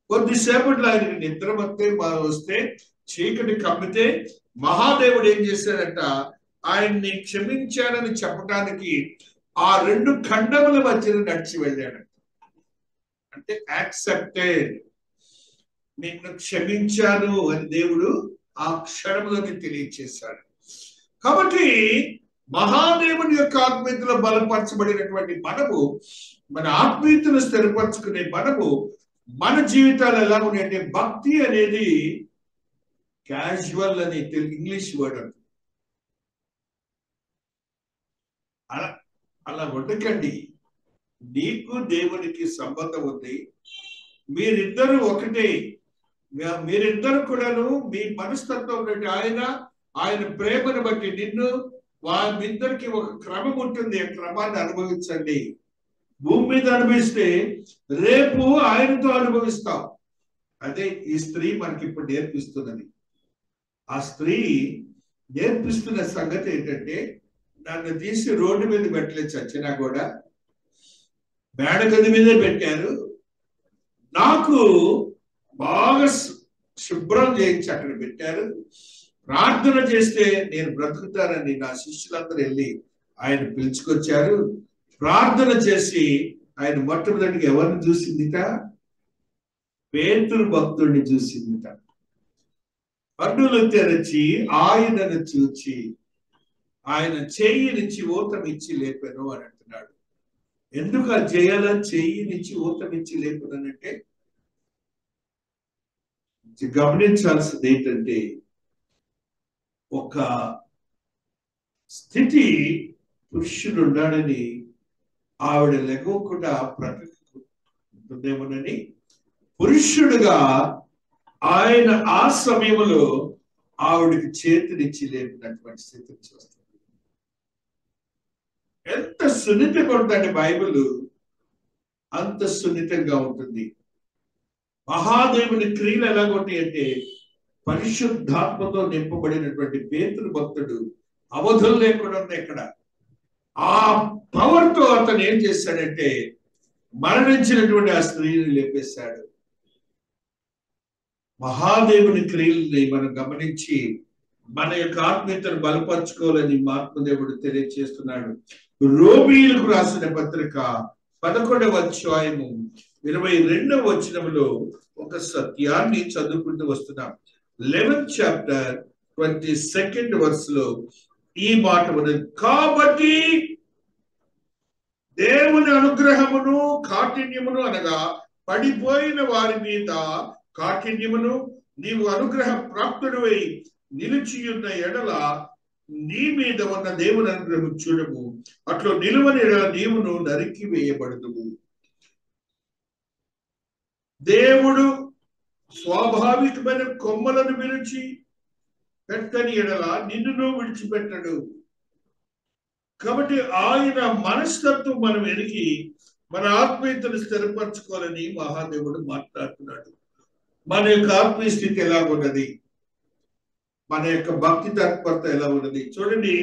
Speaker 1: కొద్దిసేపట్లో ఆయనకి నిద్ర వస్తే చీకటి కమ్మితే మహాదేవుడు ఏం చేశాడంట, ఆయన్ని క్షమించాడని చెప్పడానికి ఆ రెండు ఖండముల మధ్యన నడిచి వెళ్ళాడు. అంటే యాక్సెప్టెడ్, నిన్ను క్షమించాను అని దేవుడు ఆ క్షణంలోకి తెలియచేశాడు. కాబట్టి మహాదేవుని యొక్క ఆత్మీయతలో బలపరచబడినటువంటి మనము, మన ఆత్మీయతను స్థిరపరచుకునే మనము, మన జీవితాలు ఎలా ఉన్నాయంటే, భక్తి అనేది క్యాజువల్ అని ఇంగ్లీష్ వర్డ్ అంట. అలా ఉండకండి. నీకు దేవునికి సంబంధం ఉంది, మీరిద్దరు ఒకటే. మీరిద్దరు కూడాను మీ మనస్తత్వం బట్టి ఆయన ప్రేమను బట్టి నిన్ను, వాళ్ళిద్దరికి ఒక క్రమం ఉంటుంది. ఆ క్రమాన్ని అనుభవించండి. భూమి మీద అనుభవిస్తే రేపు ఆయనతో అనుభవిస్తాం. అదే ఈ స్త్రీ మనకి ఇప్పుడు నేర్పిస్తున్నది. ఆ స్త్రీ నేర్పిస్తున్న సంగతి ఏంటంటే, నన్ను తీసి రోడ్డు మీద పెట్టలేదు, చచ్చినా కూడా మేడగది మీదే పెట్టారు, నాకు బాగా శుభ్రం చేయించి అక్కడ పెట్టారు, ప్రార్థన చేస్తే నేను బ్రతుకుతానని నా శిష్యులందరూ వెళ్ళి ఆయన పిలుచుకొచ్చారు. ప్రార్థన చేసి ఆయన మొట్టమొదటిగా ఎవరిని చూసిందిట? పేతురు భక్తుడిని చూసిందిట. కన్నులు తెరచి ఆయనను చూచి ఆయన చెయ్యినిచ్చి ఊతమిచ్చి లేపాను అని అంటున్నాడు. ఎందుకు ఆ చేయాలా? చెయ్యినిచ్చి ఊతమిచ్చి లేపనంటే గమనించాల్సింది ఏంటంటే, ఒక స్థితి పురుషుడు ఉన్నాడని ఆవిడ లెగవకుండా బ్రతుకుతుందేమోనని పురుషుడుగా ఆయన ఆ సమయంలో ఆవిడికి చేతినిచ్చి లేపినటువంటి స్థితిని చూస్తుంది. ఎంత సున్నితంగా ఉంటుందండి బైబిల్, అంత సున్నితంగా ఉంటుంది. మహాదేవుని క్రియలు ఎలాగుంటాయి అంటే, పరిశుద్ధాత్మతో నింపబడినటువంటి పేతురు భక్తుడు అవధులు లేకుండా ఇక్కడ ఆ పవర్ తో అతను ఏం చేశాడంటే, మరణించినటువంటి ఆ స్త్రీని లేపేశాడు. మహాదేవుని క్రియల్ని మనం గమనించి మన యొక్క ఆత్మీయతను బలపరచుకోవాలని ఆత్మదేవుడు తెలియజేస్తున్నాడు. రోమీయులకు రాసిన పత్రిక 11వ అధ్యాయము 22వ వచనములో ఒక సత్యాన్ని చదువుకుంటూ వస్తున్నాం. 11th chapter 22nd verse లో ఈ మాట ఉన్నది. కాబట్టి దేవుని అనుగ్రహమును కాఠిన్యమును అనగా పడిపోయిన వారి మీద కాఠిన్యమును, నీవు అనుగ్రహ ప్రాప్తుడివై నిలిచియున్న ఎడల నీ మీద ఉన్న దేవుని అనుగ్రహం చూడము. అట్లు నిలువని ఎడల నీవును నరికి వేయబడుదువు. దేవుడు స్వాభావికమైన కొమ్మలను విడిచి పెట్టని ఎడల నిన్నును విడిచిపెట్టడు. కాబట్టి ఆయన మనస్తత్వం మనం ఎరిగి మన ఆత్మీయతను స్థిరపరచుకోవాలని మహాదేవుడు మాట్లాడుతున్నాడు. మన యొక్క ఆత్మీయ స్థితి ఎలా ఉన్నది, మన యొక్క భక్తి తత్పరత ఎలా ఉన్నది చూడండి.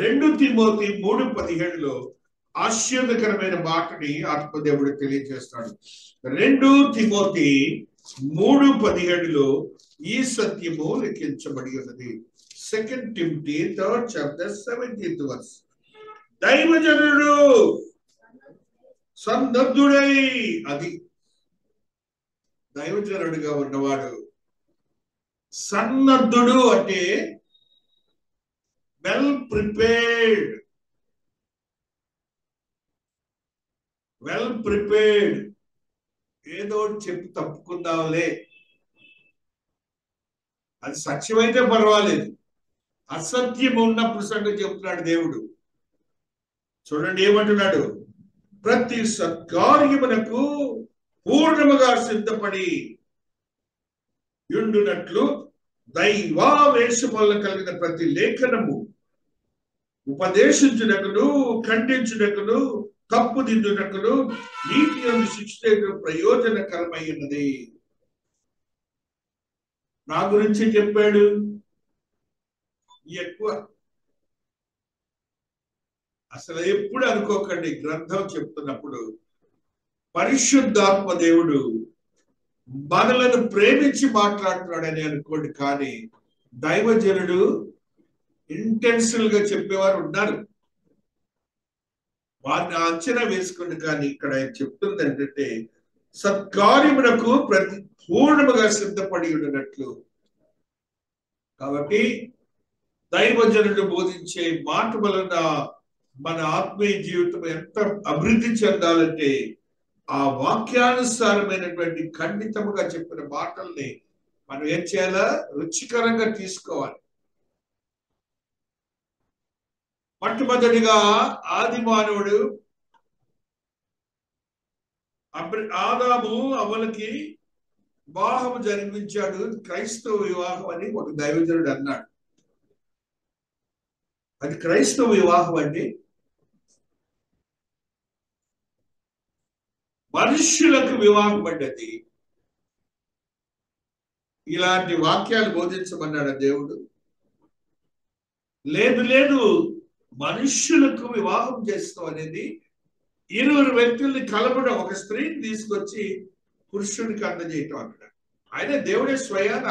Speaker 1: 2 తిమోతి 3:17 ఆశ్చర్యకరమైన మాటని ఆత్మదేవుడు తెలియజేస్తాడు. 2 తిమోతి 3:17 ఈ సత్యము లిఖించబడి ఉన్నది. 2 Timothy 3rd chapter 17th verse. దైవజనుడు సన్నద్ధుడై, అది దైవజనుడిగా ఉన్నవాడు సన్నద్ధుడు అంటే వెల్ ప్రిపేర్డ్. ఏదో చెప్పి తప్పుకుందాంలే, అది సత్యమైతే పర్వాలేదు, అసత్యం ఉన్నప్పుడు సంగతి చెప్తున్నాడు దేవుడు. చూడండి ఏమంటున్నాడు, ప్రతి సత్కార్యమునకు పూర్ణముగా సిద్ధపడి యుండునట్లు దైవావేశం వల్ల కలిగిన ప్రతి లేఖనము ఉపదేశించుటకును, ఖండించుటకును, తప్పు దిద్దుటకును, నీతి యందు శిక్ష ప్రయోజనకరమైనది. నా గురించి చెప్పాడు ఎక్కువ. అసలు ఎప్పుడు అనుకోకండి, గ్రంథం చెప్తున్నప్పుడు పరిశుద్ధాత్మ దేవుడు మనలను ప్రేమించి మాట్లాడుతున్నాడని అనుకోండి. కానీ దైవజనుడు ఇంటెన్షనల్ గా చెప్పేవారు ఉన్నారు, వారిని అంచనా వేసుకోండి. కానీ ఇక్కడ చెప్తుంది ఏంటంటే సత్కార్యమునకు ప్రతి పూర్ణముగా సిద్ధపడి ఉన్నట్లు. కాబట్టి దైవజనుడు బోధించే మాట వలన మన ఆత్మీయ జీవితం ఎంత అభివృద్ధి చెందాలంటే ఆ వాక్యానుసారమైనటువంటి ఖండితముగా చెప్పిన మాటల్ని మనం ఏం చేయాలా, రుచికరంగా తీసుకోవాలి. మొట్టమొదటిగా ఆది మానవుడు ఆదాము అవ్వలకి వివాహం జరిపించాడు. క్రైస్తవ వివాహం అని ఒక దైవజనుడు అన్నాడు. అది క్రైస్తవ వివాహం అండి. మనుష్యులకు వివాహం పడ్డది. ఇలాంటి వాక్యాలు బోధించమన్నాడు దేవుడు. లేదు, మనుష్యులకు వివాహం చేస్తాం అనేది 20 వ్యక్తుల్ని కలపడం, ఒక స్త్రీని తీసుకొచ్చి పురుషుడికి అందజేయటం అన్నాడు. ఆయన దేవుడే స్వయాన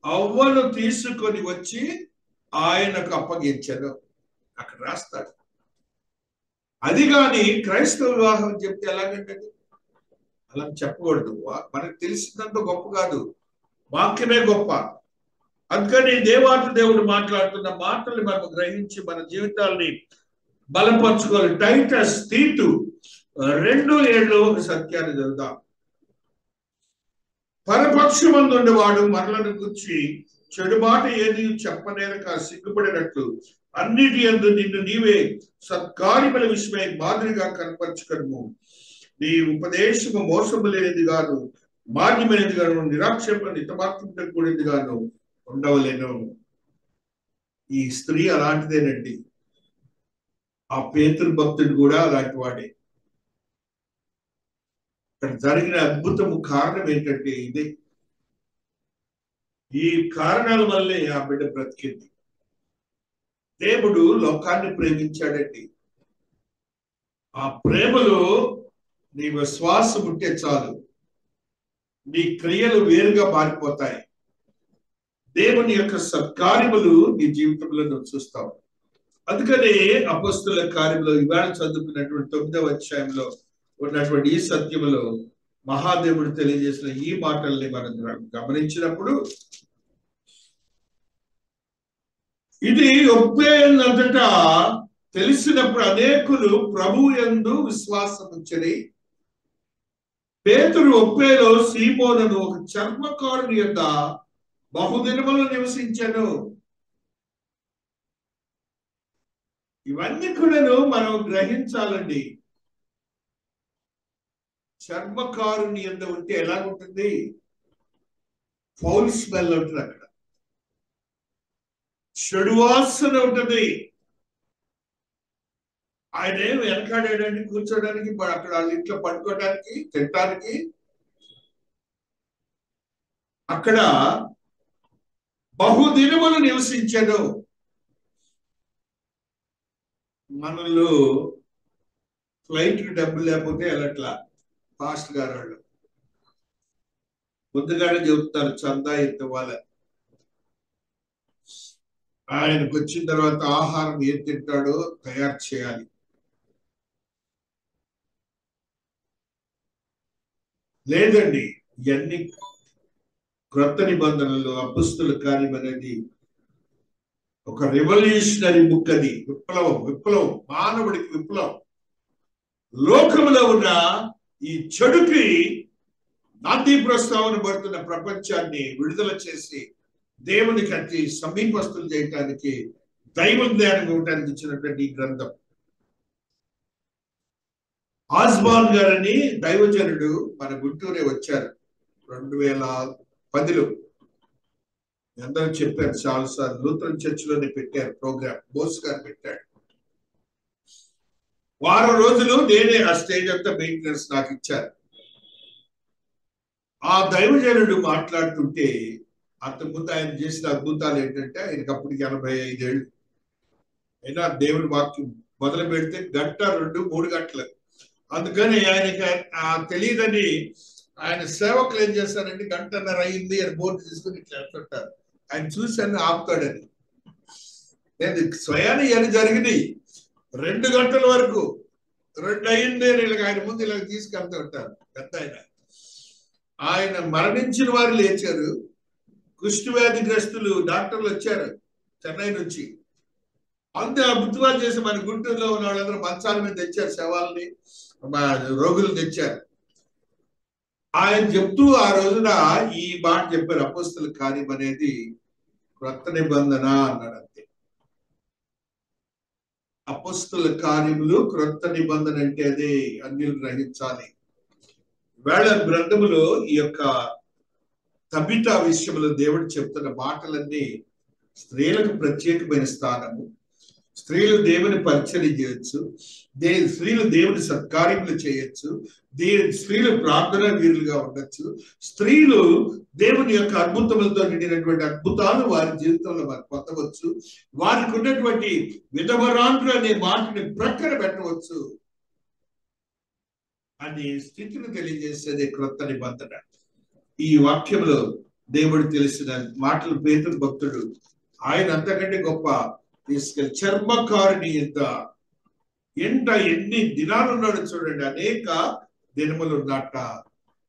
Speaker 1: అవ్వను తీసుకొని వచ్చి ఆయనకు అప్పగించాడు, అక్కడ రాస్తాడు. అది కానీ క్రైస్తవ వివాహం చెప్తే ఎలాగంటే అలా చెప్పకూడదు. మనకు తెలిసినంత గొప్ప కాదు, వాక్యమే గొప్ప. అందుకని దేవాతి దేవుడు మాట్లాడుతున్న మాటల్ని మనం గ్రహించి మన జీవితాల్ని బలపరచుకోవాలి. టైటస్ తీతు 2:7 ఒక సత్యాన్ని చదువుదాం. పరపక్షమందు ఉండేవాడు మరలను గురించి చెడు మాట ఏది చెప్పనేరక సిగ్గుపడినట్లు అన్నిటి యందు నిన్ను నీవే సత్కార్యముల విషయమై మాదిరిగా కనపరచుకను. నీ ఉపదేశము మోసము లేనిది గాను, మాన్యమైనది గాను, నిరాక్షేప నితమాత్రంతో కూడింది గాను ఉండవలేను. ఈ స్త్రీ అలాంటిదేనండి. ఆ పేతురు భక్తుడు కూడా అలాంటి వాడే. ఇక్కడ జరిగిన అద్భుతము కారణం ఏంటంటే ఇదే. ఈ కారణాల వల్లే ఆ బిడ్డ బ్రతికింది. దేవుడు లోకాన్ని ప్రేమించాడండి. ఆ ప్రేమలో నీ విశ్వాసం ఉంటే చాలు, నీ క్రియలు వేరుగా మారిపోతాయి. దేవుని యొక్క సత్కార్యములు నీ జీవితంలో నువ్వు చూస్తావు. అందుకనే అపొస్తలుల కార్యంలో ఇవాళ చదువుకున్నటువంటి 9వ అధ్యాయంలో ఉన్నటువంటి ఈ సత్యములో మహాదేవుడు తెలియజేసిన ఈ మాటల్ని మనం గమనించినప్పుడు ఇది ఒప్పేనంతటా తెలిసినప్పుడు అనేకులు ప్రభువు యందు విశ్వాసం ఉంచని పేతురు ఒప్పేలో సీమోనును ఒక చర్మకారుని యొక్క బహుదినములు నివసించను. ఇవన్నీ కూడాను మనం గ్రహించాలండి. చర్మకారుని యందు ఉంటే ఎలాగుంటుంది? ఫౌల్ స్మెల్ ఉంటుంది, అక్కడ చెడు వాసన ఉంటుంది. ఆయన ఏం వెనకాడేయడానికి, కూర్చోడానికి, అక్కడ వాళ్ళ ఇంట్లో పడుకోవడానికి, తినడానికి. అక్కడ బహుదినములు నివసించను. మనలో ఫ్లైట్కి డబ్బులు లేకపోతే వెళ్ళట్లా. ఫాస్ట్ గారు వాళ్ళు ముందుగానే చెబుతారు చందా ఇంత వాళ్ళ. ఆయనకు వచ్చిన తర్వాత ఆహారం ఏం తింటాడో తయారు చేయాలి. లేదండి, ఇవన్నీ క్రొత్త నిబంధనలు, అపొస్తలుల కార్యం అనేది ఒక రెవల్యూషనరీ బుక్. అది విప్లవం, మానవుడికి విప్లవం. లోకంలో ఉన్న ఈ చెడుకి నాంది ప్రస్తావన పడుతున్న ప్రపంచాన్ని విడుదల చేసి దేవునికి అతి సమీపస్తులు చేయటానికి, దైవ జ్ఞానం ఇవ్వటానికి ఇచ్చినటువంటి ఈ గ్రంథం. ఆస్బాన్ గారని దైవజనుడు మన గుంటూరే వచ్చారు 2010లో. అందరూ చెప్పారు చాలాసార్లు. లూథరన్ చర్చిలోనే పెట్టారు ప్రోగ్రామ్, బోస్ గారు పెట్టాడు. వారం రోజులు నేనే ఆ స్టేజ్ అంతా మెయింటెనెన్స్ నాకు ఇచ్చారు. ఆ దైవజనుడు మాట్లాడుతుంటే అంతకుముందు ఆయన చేసిన అద్భుతాలు ఏంటంటే, ఆయనకి అప్పటికి 85 ఏళ్ళు. అయినా దేవుడి వాక్యం మొదలు పెడితే 1, 2, 3 గంటలు. అందుకని ఆయనకి తెలియదని ఆయన సేవకులు ఏం చేస్తారంటే 1:30 అయింది అని బోర్డు తీసుకుని ఇట్లా వెళ్తుంటారు. ఆయన చూశాను ఆపుతాడని. నేను స్వయాన్ని అని జరిగినాయి. 2 గంటల వరకు 2 అయింది అని ఆయన ముందు ఇలా తీసుకెళ్తూ ఉంటారు. పెద్ద ఆయన మరణించిన వారు లేచారు. కుష్ఠవ్యాధిగ్రస్తులు డాక్టర్లు వచ్చారు చెన్నై నుంచి. అంతే అద్భుతాలు చేసి మన గుంటూరులో ఉన్న వాళ్ళందరూ మంచాల మీద తెచ్చారు, శవాలని, రోగులు తెచ్చారు. ఆయన చెప్తూ ఆ రోజున ఈ మాట చెప్పారు, అపొస్తలుల కార్యం అనేది క్రొత్త నిబంధన అన్నాడు. అంతే. అపొస్తలుల కార్యములు క్రొత్త నిబంధన అంటే అదే అన్యులు గ్రహించాలి. వేళ గ్రంథములో ఈ యొక్క తబితా విషయంలో దేవుడు చెప్తున్న మాటలన్నీ స్త్రీలకు ప్రత్యేకమైన స్థానము. స్త్రీలు దేవుని పరిచర్య చేయొచ్చు, స్త్రీలు దేవుని సత్కార్యములు చేయొచ్చు, స్త్రీలు ప్రార్థనా వీరులుగా ఉండొచ్చు. స్త్రీలు దేవుని యొక్క అద్భుతములతో నిండినటువంటి అద్భుతాలు వారి జీవితంలో వారు పొందవచ్చు. వారికి ఉన్నటువంటి విధవరాండ్రు అనే మాటని ప్రక్కన పెట్టవచ్చు. అనే స్థితిని తెలియజేసేది క్రొత్త నిబంధన. ఈ వాక్యంలో దేవుడు తెలిసిన మాటలు పేతురు భక్తుడు ఆయన అంతకంటే గొప్ప తీసుకెళ్ళి చర్మకారుని ఎంట ఎన్ని దినాలు ఉన్నాడు చూడండి, అనేక దినములు ఉన్నట్ట.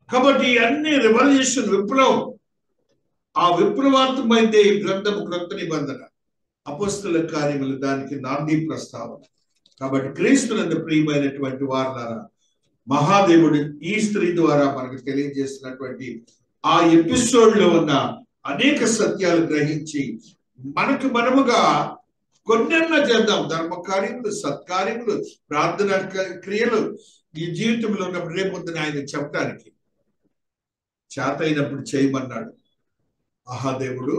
Speaker 1: కాబట్టి అన్ని రెవల్యూషన్, విప్లవం. ఆ విప్లవాత్మైతే ఈ గ్రంథము క్రొత్త నిబంధన. అపొస్తలుల కార్యములు దానికి నాంది ప్రస్తావన. కాబట్టి క్రీస్తునందు ప్రియమైనటువంటి వారులారా, మహాదేవుడు ఈ స్త్రీ ద్వారా మనకు తెలియజేస్తున్నటువంటి ఆ ఎపిసోడ్ లో ఉన్న అనేక సత్యాలు గ్రహించి మనకు మనముగా కొన్నెన్న చేద్దాం. ధర్మ కార్యములు, సత్కార్యములు, ప్రార్థన క్రియలు ఈ జీవితంలో ఉన్నప్పుడు రేపొద్దున ఆయన చెప్పడానికి చేతైనప్పుడు చేయమన్నాడు. మహాదేవుడు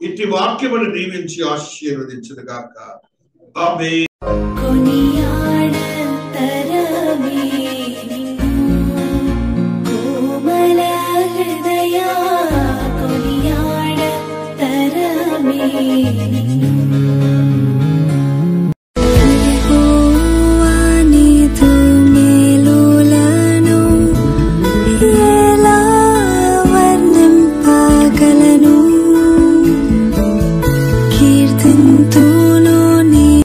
Speaker 1: ఇట్టి వాక్యమును దీవించి ఆశీర్వదించును గాక. ఆమేన్.
Speaker 2: कोमल हृदया कोनियाड तरमे